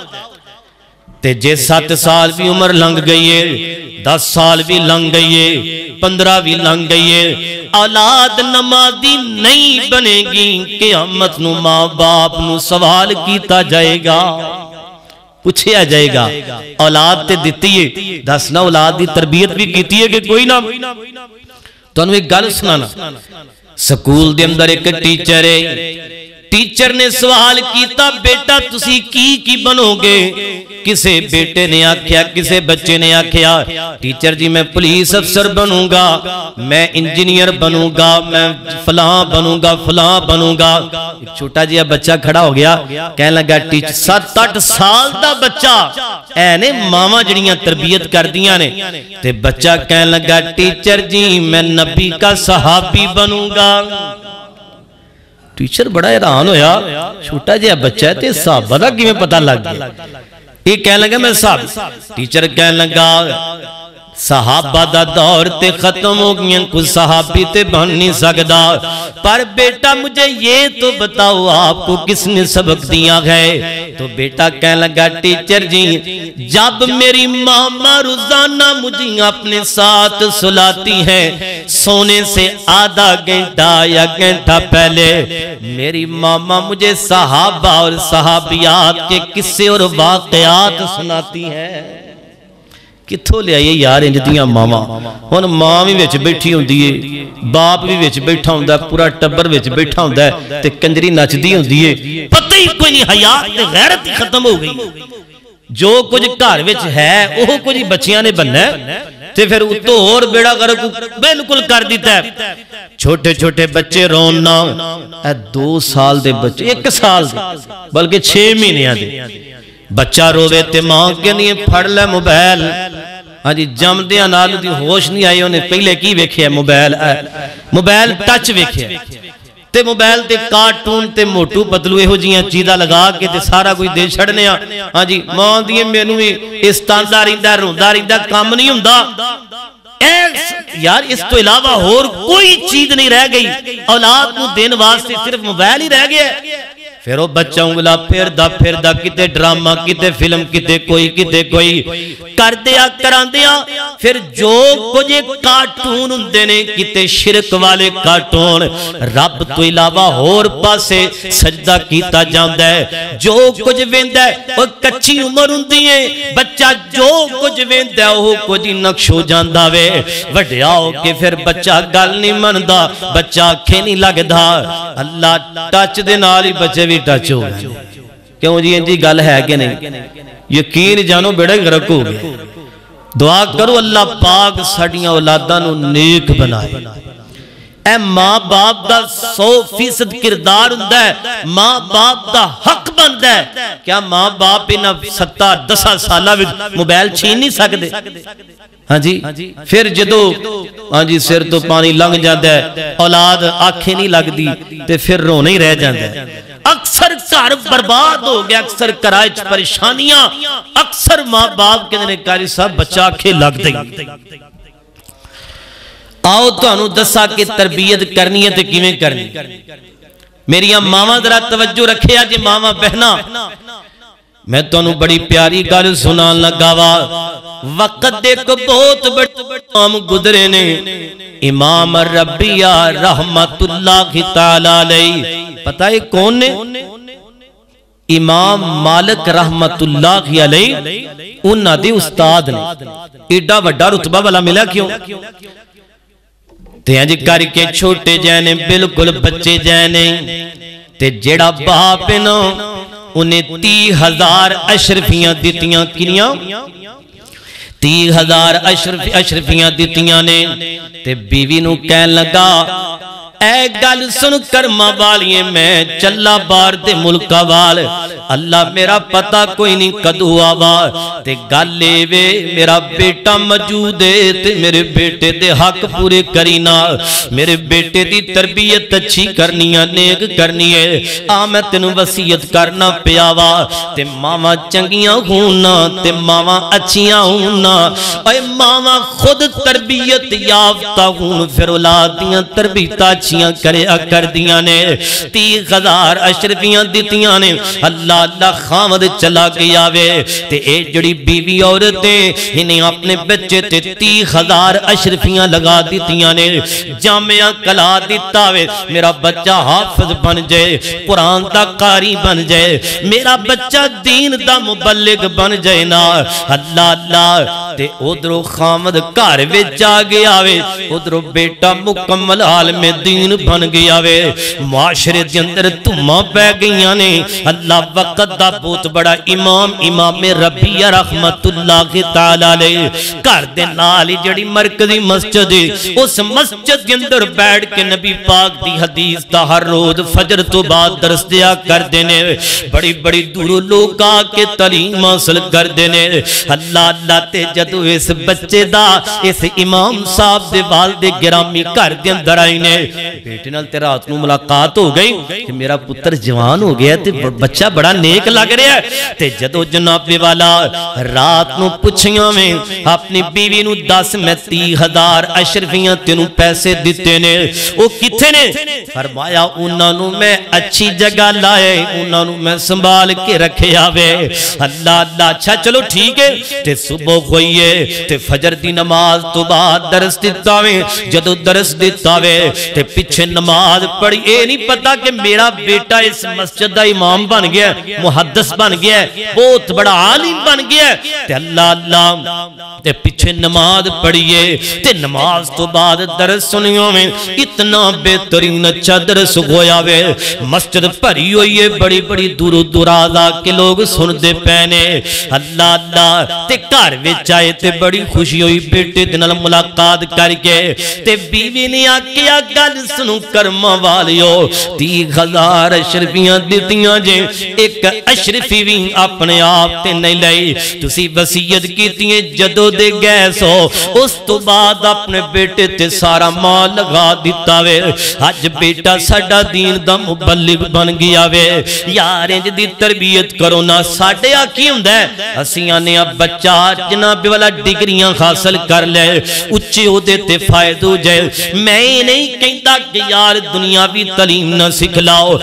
تے جے 7 سال بھی عمر لنگ گئی ہے 10 سال بھی لنگ گئی ہے 15 بھی لنگ گئی ہے اولاد نمازی نہیں بنے گی قیامت نو ماں باپ نو سوال کیتا جائے گا پوچھیا جائے گا اولاد تے دیتی ہے دسنا اولاد دی تربیت بھی کیتی ہے کہ کوئی نہ تو انہوں ایک گل سنانا سکول دے اندر ایک ٹیچر ہے ٹیچر نے سوال کیتا بیٹا تسی کی بنو گے کسے بیٹے نے آکھیا کسے بچے نے آکھیا ٹیچر جی میں پولیس افسر بنوں گا میں انجینئر بنوں گا میں فلاں بنوں گا فلاں بنوں گا ایک چھوٹا جیا بچہ کھڑا ہو گیا کہنے لگا ٹیچر 7-8 سال دا بچہ اے نے ماما جڑیاں تربیت کر دیاں نے تے بچہ کہنے لگا ٹیچر جی میں نبی کا صحابی بنوں گا ٹیچر بڑا حیران ہویا چھوٹا جہا بچہ ہے تے صحابہ دا کیویں پتہ لگ گیا یہ کہنے لگا میں صحابی ٹیچر کہنے لگا صحابہ دا دور تے ختم ہو گیا، کوئی صحابی تے بن نہیں سکدا، پر بیٹا مجھے یہ تو بتاؤ آپ کو کس نے سبق دیا ہے؟ تو بیٹا کہنے لگا ٹیچر جی جب میری ماما روزانہ مجھے اپنے ساتھ سلاتی ہے، سونے سے آدھا گھنٹہ یا گھنٹہ پہلے میری ماما مجھے صحابہ اور صحابیات کے قصے اور واقعات سناتی ہے۔ کتھوں لے آئیے یار انج دیاں ماما؟ ہن ماں بھی وچ بیٹھی ہوندی ہے، باپ بھی وچ بیٹھا ہوندا ہے، پورا ٹبر وچ بیٹھا ہوندا ہے تے کنجری نچدی ہوندی ہے، پتہ ہی کوئی نہیں، حیات تے غیرت ہی ختم ہو گئی۔ جو کچھ گھر وچ ہے وہ کچھ بچیاں نے بننا ہے تے پھر اتوں اور بیڑا غرق بالکل کر دیتا ہے۔ چھوٹے چھوٹے بچے رونا، 2 سال دے بچے، 1 سال دے بلکہ 6 مہینے دے بچہ روے تے ماں کے نہیں پھڑ لے موبائل۔ ہاں جی جم دیا نال دی ہوش نہیں آئی، انہیں پہلے کی ویکھیا موبائل ٹچ ویکھیا تے موبائل تے کارٹون تے موٹو پتلو ایہو جیاں چیزاں لگا کے تے سارا کوئی دے چھڑنے آ۔ ہاں جی ماں دیے مینوں بھی استاندا رہندا روندا رہندا کام نہیں ہوندا۔ یار اس تو علاوہ اور کوئی چیز نہیں رہ گئی، اولاد کو دین واسطے صرف موبائل ہی رہ گیا۔ پھر وہ بچہ انگلا پھردا کتے ڈرامہ کتے فلم کتے کوئی کر دیا کران دیا۔ پھر جو کچھ کارٹون ہوندے نے کتے شرک والے کارٹون، رب تو علاوہ اور پاسے سجدہ کیتا جاندا ہے۔ جو کچھ ویندا ہے وہ کچی عمر ہوندی ہے، بچہ جو کچھ ویندا ہے وہ کچھ نقش ہو جاندا وے۔ وڈیا ہو کے پھر بچہ گل نہیں مندا، بچہ آنکھیں نہیں لگدا۔ اللہ ٹچ دے نال ہی بچے بھی ٹچ ہو گئے۔ کیوں جی انجی گل ہے کہ نہیں؟ یقین جانو بیڑا غرق ہو گئے۔ دعا کرو اللہ پاک ساڈیاں اولاداں نو نیک بنائے۔ اے ماں باپ دا 100% کردار ہوندا ہے، ماں باپ دا حق بندا ہے۔ کیا ماں باپ انہاں 7-10 سالاں وچ موبائل چھین نہیں سکدے؟ ہاں جی پھر جدو ہاں جی سر تو پانی لنگ جاتا ہے، اولاد آنکھیں نہیں لگدی تے پھر رونا ہی رہ جاتا ہے۔ اکثر گھر برباد ہو گیا، اکثر کرائچ پریشانیاں، اکثر ماں باپ کے نے کاری صاحب بچہ آنکھیں لگ دی۔ آؤ تو انہوں دسا کہ تربیت کرنی ہے تے کیویں کرنی۔ میریاں ماما ذرا توجہ رکھے آج ماما بہنا، میں تو انہوں بڑی پیاری گل سنان لگا وا۔ وقت دیکھ بہت بڑے امام گزرے نے، امام ربیہ رحمت اللہ تعالی علیہ، پتہ ہے کون نے؟ امام مالک رحمت اللہ علیہ، انہاں دے استاد نے۔ ایڈا وڈا رتبہ والا ملا کیوں؟ تے انج کر کے چھوٹے جانے بالکل بچے جانے تے جیڑا باپ نا انہیں 30,000 اشرفیاں دیتیاں کنیاں 30,000 اشرفیاں دیتیاں نے تے بیوی نو کہن لگا اے گل سن کرما والیے میں چلا بار دے ملکا وال، اللہ میرا پتہ کوئی نہیں کدو آوا تے گل لے وے میرا بیٹا موجود ہے تے میرے بیٹے دے حق پورے کرینا، میرے بیٹے دی تربیت اچھی کرنی ہے نیک کرنی ہے، میں تینوں وصیت کرنا پیاوا تے ماما چنگیاں ہونا تے ماما اچھیاں ہونا، اے ماما خود تربیت یافتہ ہون پھر اولاد دیاں تربیتاں اچھیاں کریا کر دیاں نے، 30,000 اشرفیاں دیتیاں نے، اللہ خامد چلا گیا وے تے اے جڑی بیوی عورتیں انہیں اپنے بچے تے 30,000 اشرفیاں لگا دیتیاں نے، جامعہ کلا دیتا وے میرا بچہ حافظ بن جائے، قرآن دا قاری بن جائے، میرا بچہ دین دا مبلغ بن جائے نا، اللہ تے ادھرو خامد گھر وچ آ گیا وے، ادھرو بیٹا مکمل عالم دین بن گیا وے، معاشرے دے اندر تمہاں پہ گئیاں نے، اللہ وقت دا بہت بڑا امام ربیہ رحمت اللہ تعالی علیہ، گھر دے نال جڑی مرکزی مسجد ہے اس مسجد دے اندر بیٹھ کے نبی پاک دی حدیث دا ہر روز فجر تو بعد درس دیا کر دینے، بڑی بڑی دور لوگ آ کے تعلیم حاصل کر دینے، اللہ تے جدو اس بچے دا اس امام صاحب دے والد گرامی گھر دے اندر آئی نے بیٹے نال تے رات نو ملاقات ہو گئی کہ میرا پتر جوان ہو گیا تے بچہ بڑا نیک لگ رہا ہے تے جدو جناب والا رات نو پوچھیاں میں اپنی بیوی نو 10 میں 30,000 اشرفیاں تینوں پیسے دیتے نے وہ کتھے نے فرمایا انہاں نو میں اچھی جگہ لائے انہاں نو میں سنبھال کے رکھے آوے اللہ اللہ اچھا چلو ٹھیک ہے تے صبح ہوئیے تے فجر دی نماز تو بعد درس دیتا وے جدو درس دیتا وے تے پیچھے نماز پڑھی اے نہیں پتا کہ میرا بیٹا اس مسجد دا امام بن گیا محدث بن گیا بہت بڑا عالم بن گیا تے اللہ اللہ تے پیچھے نماز پڑھیے تے نماز تو بعد درس سنیوں میں اتنا بہترین اچھا درس ہویا وے مسجد بھری ہوئی ہے بڑی بڑی دور دراز آ کے لوگ سن دے پینے اللہ اللہ تے گھر وچ آئے تے بڑی خوشی ہوئی بیٹے دے نال ملاقات کر کے تے بیوی نے آکھیا گل سنو کرما والیو 30,000 اشرفیاں دتیاں جے ایک اشرفی بھی اپنے آپ تے نہیں لئی تسی وصیت کیتی ہے جدو دے گئے سو اس تو بعد اپنے بیٹے تے سارا مال لگا دیتا وے اج بیٹا ساڈا دین دا مبلغ بن گیا وے یار انج دی تربیت کرو نا ساڈے آ کی ہوندا ہے اسی آنے اب بچہ جناب والا ڈگریاں حاصل کر لے اچے عہدے تے فائدہ ہو جائے میں نہیں کہندا کہ یار دنیاوی تعلیم نہ سکھلاؤ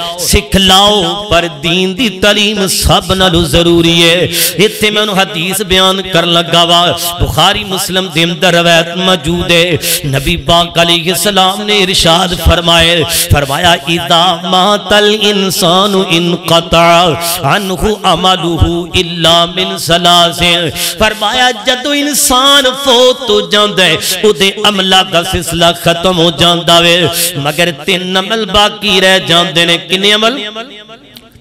پر دین دی تعلیم سب نالوں ضروری ہے ایتھے میں انہوں حدیث بیان کر لگا وا بخاری مسلم دے اندر روایت موجود ہے نبی پاک علیہ السلام نے ارشاد فرمایا اذا مات الانسان انقطع عنہ عملہ الا من ثلاث فرمایا جدو انسان فوت ہو جاندا ہے او دے عملہ دا سلسلہ ختم ہو جاندا وے مگر 3 عمل باقی رہ جاندے نے کنے عمل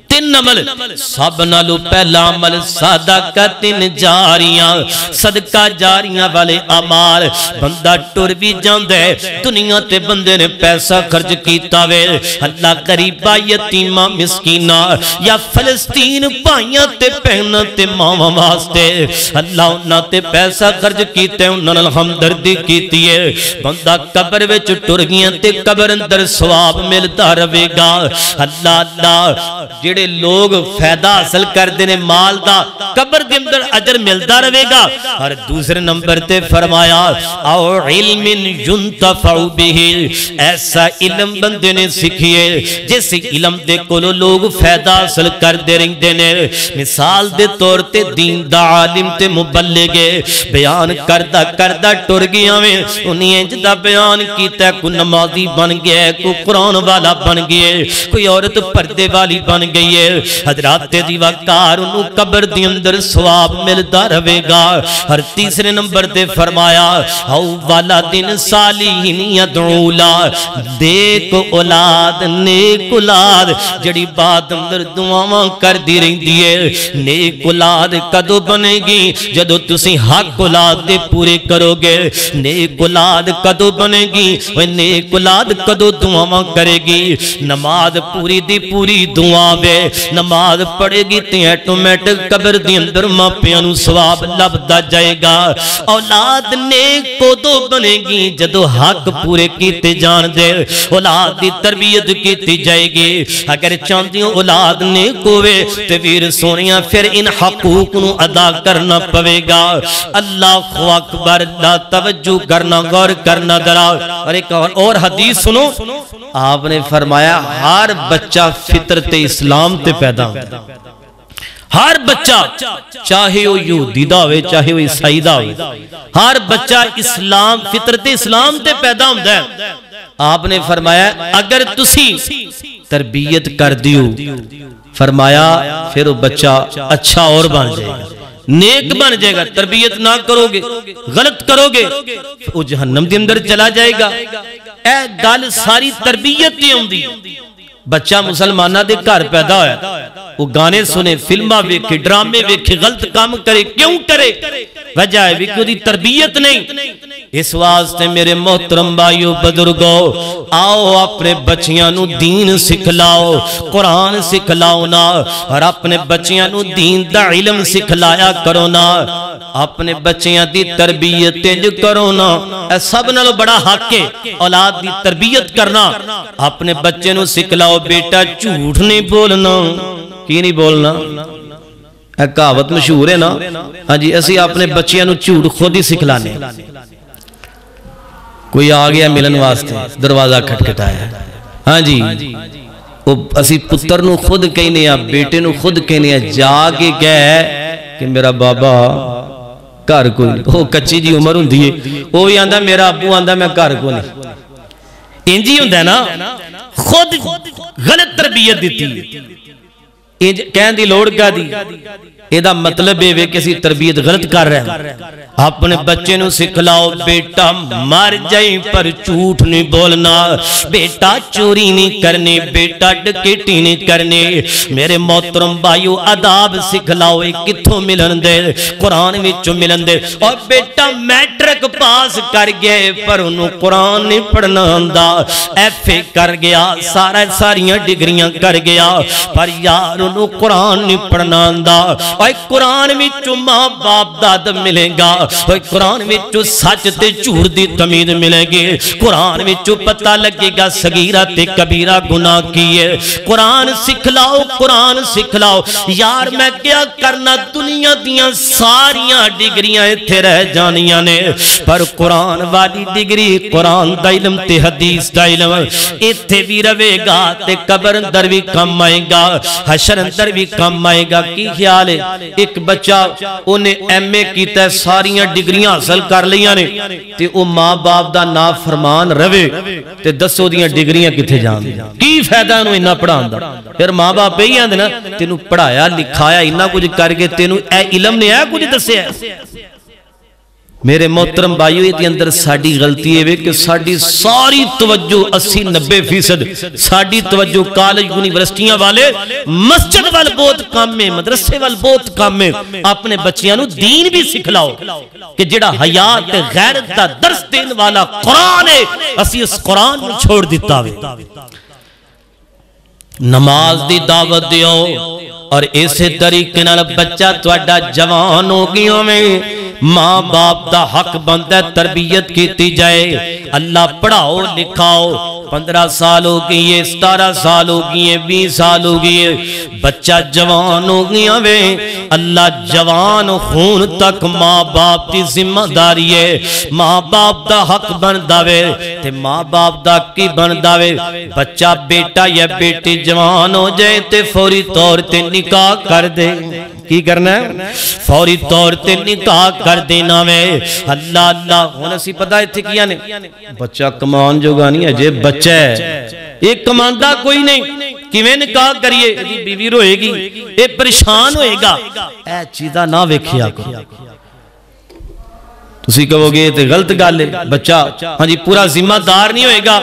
3 عمل سب نالو پہلا عمل صدقۃ جاریاں صدقہ جاریاں والے اعمال بندہ ٹر بھی جاندا ہے دنیا تے بندے نے پیسہ خرچ کیتا وے اللہ غریباں یتیماں مسکیناں یا فلسطین بھائیاں تے بہناں تے ماواں واسطے اللہ انہاں تے پیسہ خرچ کیتے انہاں نال ہمدردی کیتی ہے بندہ قبر وچ ٹر گیا تے قبر اندر ثواب ملدا رہے گا اللہ اللہ جڑے لوگ فائدہ حاصل کر دینے مال دا قبر دے اندر اجر ملدا رہے گا اور دوسرے نمبر تے فرمایا او علم ينتفع به ایسا علم بندے نے سکھیے جس علم دے کولو لوگ فائدہ حاصل کر دے رہندے نے مثال دے طور تے دین دا عالم تے مبلغ بیان کردہ ٹر گیا میں انہیں انج دا بیان کیتا ہے کوئی نمازی بن گیا کوئی قرآن والا بن گیا کوئی عورت پردے والی بن گئی حضرات دی وقار انہوں قبر دی اندر ثواب ملدا رہے گا اور تیسرے نمبر تے فرمایا او والدین صالحین یدعو لا دیکھ اولاد نیک اولاد جڑی بات اندر دعاواں کر دی رہندی ہے نیک اولاد کدو بنے گی جدو تسی حق اولاد دے پورے کرو گے نیک اولاد کدو بنے گی وہ نیک اولاد کدو دعاواں کرے گی نماز پوری دی پوری دعا وے نماز پڑھے گی تے ایٹومیٹک قبر دی اندر ماپیاں نو ثواب لبدا جائے گا اولاد نیک کدو بنے گی جدو حق پورے کیتے جان دے اولاد دی تربیت کیتی جائے گی اگر چاندیوں اولاد نیک ہوئے تے ویر سونیاں پھر ان حقوق نو ادا کرنا پوے گا اللہ اکبر اللہ توجہ کرنا غور کرنا درا اور ایک اور حدیث سنو آپ نے فرمایا ہر بچہ فطرت اسلام تے پیدا ہوتا ہر بچہ چاہے وہ یہودی دا ہوئے چاہے وہ عیسائی دا ہوئے ہر بچہ اسلام فطرت اسلام تے پیدا ہوتا ہے آپ نے فرمایا اگر تسی تربیت کر دیو فرمایا پھر وہ بچہ اچھا اور بن جائے گا نیک بن جائے گا تربیت نہ کرو گے غلط کرو گے وہ جہنم کے اندر چلا جائے گا اے گل ساری تربیت دی ہوندی بچہ مسلمانہ دے گھر پیدا ہویا وہ گانے سنے فلمہ ویکھے ڈرامے ویکھے غلط کام کرے کیوں کرے وجہ ہے کہ دی تربیت نہیں اس واسطے میرے محترم بھائیو بزرگو آؤ اپنے بچیاں نو دین سکھلاؤ قرآن سکھلاؤ نا اور اپنے بچیاں نو دین دا علم سکھلایا کرو نا اپنے بچیاں دی تربیت تیج کرو نا اے سب نالو بڑا حق ہے اولاد دی تربیت کرنا اپنے بچے نو سکھلاؤ بیٹا جھوٹ نہیں بولنا کی نہیں بولنا اے کہاوت مشہور ہے نا ہاں جی اسی اپنے بچیاں نو جھوٹ خود ہی سکھلانے کوئی آ گیا ملن واسطے دروازہ کھٹکھٹایا ہاں جی اسی پتر نو خود کہنے ہیں بیٹے نو خود کہنے ہیں جا کے کہے کہ میرا بابا گھر کوئی نہیں وہ کچی جی عمر ہوں دیئے وہ بھی آندہ میرا ابو آندہ میں گھر کو نہیں انجی ہوں دے نا خود غلط تربیت دیتی کہن دی لوڑ کا دی ایدہ مطلب ہے کسی تربیت غلط کر رہے ہیں اپنے بچے نو سکھلاؤ بیٹا مر جائیں پر جھوٹ نہیں بولنا بیٹا چوری نہیں کرنے بیٹا ڈکیٹی نہیں کرنے میرے محترم بھائیو آداب سکھلاؤ کتھوں ملن دے قرآن وچوں ملن دے اور بیٹا میٹرک پاس کر گئے پر انہوں قرآن نہیں پڑھنا آندا ایف اے کر گیا ساریاں ڈگریاں کر گیا پر یار انہوں قرآن نہیں پڑھنا آندا اور قرآن وچوں ماں باپ داد ملے گا اور قرآن وچوں سچ تے جھوٹ دی تمیز ملے گی قرآن وچوں پتہ لگے گا صغیرہ تے کبیرہ گناہ کیے قرآن سکھلاؤ یار میں کیا کرنا دنیا دیاں ساریاں ڈگریاں تھے رہ جانیاں نے پر قرآن والی ڈگری قرآن دا علم تے حدیث دا علم ایتھے بھی روے گا تے قبر اندر بھی کم آئے گا حشر اندر بھی کم آئے گا کی خیال ہے ایک بچہ انہیں ایم اے کیتا ہے ساریاں ڈگریاں حاصل کر لیاں نے تے او ماں باپ دا نافرمان روے تے دسو دیاں ڈگریاں کتھے جان دی کی فائدہ انہوں انہا پڑھان دا پھر ماں باپ پہ ہی آن دینا تینوں پڑھایا لکھایا انہا کچھ کر کے تینوں اے علم نے آیا کچھ دسے ہے میرے محترم بھائیو یہ اندر ساڑی غلطی ہے کہ ساڑی ساری توجہ 80-90% ساڑی توجہ کالج یونیورسٹیاں والے مسجد وال بہت کام میں مدرسے وال بہت کام میں اپنے بچیاں نو دین بھی سکھلاؤ کہ جڑا حیات غیرت دا درس دین والا قرآن ہے اسی اس قرآن نو چھوڑ دیتا ہوئے نماز دی دعوت دیو اور اسے طریقے نال بچہ توڑا جوان ہو گیا میں ماں باپ دا حق بندہ تربیت کیتی جائے اللہ پڑھاؤ لکھاؤ 15 سال ہو گئی 17 سال ہو گئی 20 سال ہو گئی بچہ جوان ہو گیا وے اللہ جوان خون تک ماں باپ دی ذمہ داری ہے ماں باپ دا حق بندا وے تے ماں باپ دا کی بندا وے بچہ بیٹا یا بیٹی جوان ہو جائے تے فوری طور تے نکاح کر دے کی کرنا ہے فوری طور تے نکاح کر دینا وے اللہ اللہ ہونا سی پتہ ہے کیا نے بچہ کمان جو گانی ہے جے بچہ ہے ایک کماندہ کوئی نہیں کیویں نکاح کریے بیوی روئے گی اے پریشان ہوئے گا اے چیزہ نہ ویکھیا کرو تسی کہو گے تے غلط گل ہے بچہ ہاں جی پورا ذمہ دار نہیں ہوئے گا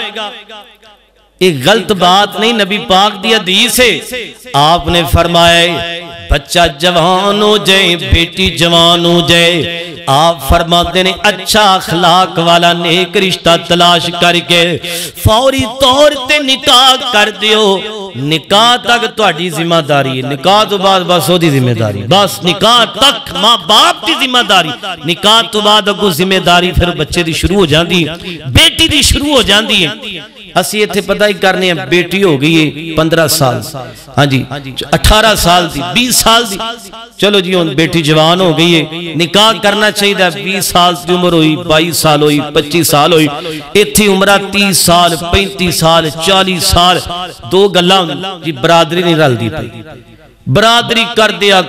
ایک غلط بات نہیں نبی پاک دی حدیث ہے آپ نے فرمائے بچہ جوان ہو جائے بیٹی جوان ہو جائے آپ فرماتے ہیں اچھا اخلاق والا نیک رشتہ تلاش کر کے فوری طور تے نکاح کر دیو نکاح تک تہاڈی ذمہ داری ہے نکاح تو بعد بس دی ذمہ داری بس نکاح تک ماں باپ دی ذمہ داری نکاح تو بعد اگوں ذمہ داری پھر بچے دی شروع ہو جاندی بیٹی دی شروع ہو جاندی ہے اسی ایتھے پتہ ہی کرنے ہیں بیٹی ہو گئی ہے 15 سال ہاں جی 18 سال دی 20 سال دی چلو جی ان بیٹی جوان ہو گئی ہے نکاح کرنا چاہیے 20 سال دی عمر ہوئی 22 سال ہوئی 25 سال ہوئی ایتھی عمرہ 30 سال 35 سال 40 سال دو گلاں جی برادری نہیں رل دی پئی برادری کر دیا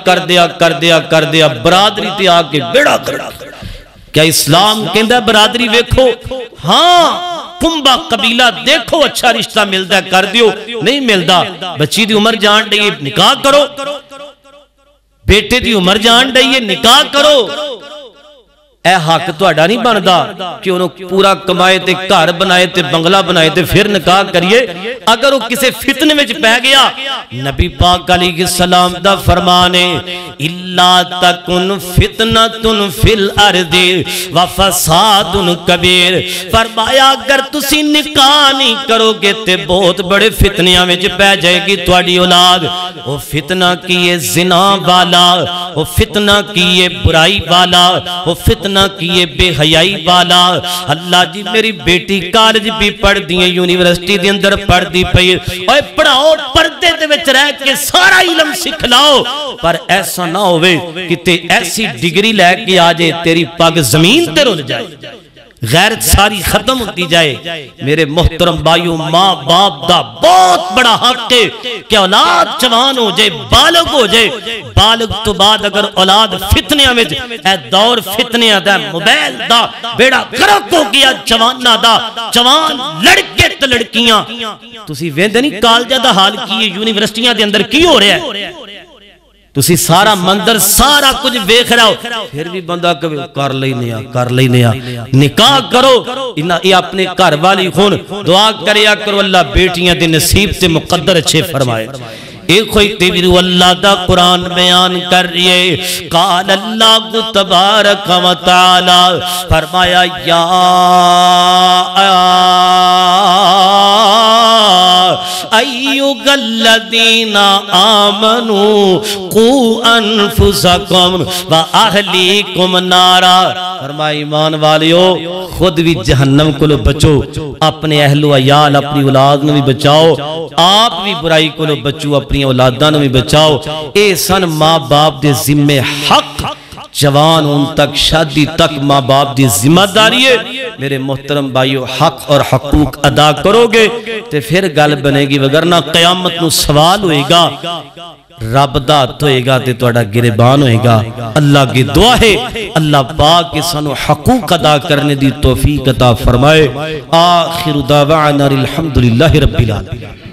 برادری تے آ کے بیڑا کر کیا اسلام کہندا برادری ویکھو ہاں کنبہ قبیلہ دیکھو اچھا رشتہ ملدا کر دیو نہیں ملدا بچی دی عمر جان ڈئی نکاح کرو بیٹے دی عمر جان ڈئی نکاح کرو اے حق تہاڈا نہیں بندا کہ انہوں پورا کمائے تے گھر بنائے تے بنگلہ بنائے تے پھر نکاح کریے. اگر وہ کسے فتنے وچ پہ گیا نبی پاک علیہ السلام دا فرمان ہے الا تکن فتنۃ فی الارض وفساد کبیر. فرمایا اگر تسی نکاح نہیں کرو گے تے بہت بڑے فتنیاں وچ پہ جائے گی تہاڈی اولاد. وہ فتنہ کی ہے زنا والا, وہ فتنہ کی ہے برائی والا, وہ فتنہ کیے بے حیائی والا. اللہ جی میری بیٹی کالج بھی پڑھ دی ہے, یونیورسٹی دے اندر پڑھ دی پئی, اوے پڑھاؤ پردے دے وچ رہ کے سارا علم سکھ لاؤ, پر ایسا نہ ہوئے کہ تے ایسی ڈگری لے کے آ جائے تیری پگ زمین تے رل جائے, غیرت ساری ختم ہوتی جائے. میرے محترم بھائیو, ماں باپ دا بہت بڑا حق ہے کہ اولاد جوان ہو جائے, بالغ ہو جائے. بالغ تو بعد اگر اولاد فتنیاں وچ, اے دور فتنیاں دا, موبائل دا بیڑا گرک ہو گیا جواناں دا, جوان لڑکے تے لڑکیاں. تسی ویندے نہیں کالجاں دا حال کی ہے, یونیورسٹیاں دے اندر کی ہو رہا ہے, تسی سارا مندر سارا کچھ ویکھ رہا ہو, پھر بھی بندہ کر لینے آ نکاح کرو. یہ اپنے گھر والی خون دعا کریا کرو اللہ بیٹیاں دے نصیب تے مقدر اچھے فرمائے. ایک کوئی تیرو اللہ دا قرآن بیان کر رہی ہے, قال اللہ تبارک و تعالی, فرمایا یا ایھا الذین آمنوا قوا انفسکم واہلیکم نارا. فرمایا ایمان والیو خود بھی جہنم کو بچو, اپنے اہل و عیال اپنی اولاد نو بھی بچاؤ, آپ بھی برائی کو بچو اپنی اولاداں نو بھی بچاؤ. اے سن ماں باپ دے ذمہ حق, جوان ان تک شادی تک ماں باپ دی ذمہ داری ہے. میرے محترم بھائیو حق اور حقوق ادا کرو گے تے پھر گل بنے گی, وگرنہ قیامت نو سوال ہوئے گا, رب دا ہاتھ ہوئے گا تے تہاڈا گریبان ہوئے گا. اللہ کی دعا ہے اللہ پاک کے سانو حقوق ادا کرنے دی توفیق عطا فرمائے. آخر دعوانا الحمدللہ رب العالمین.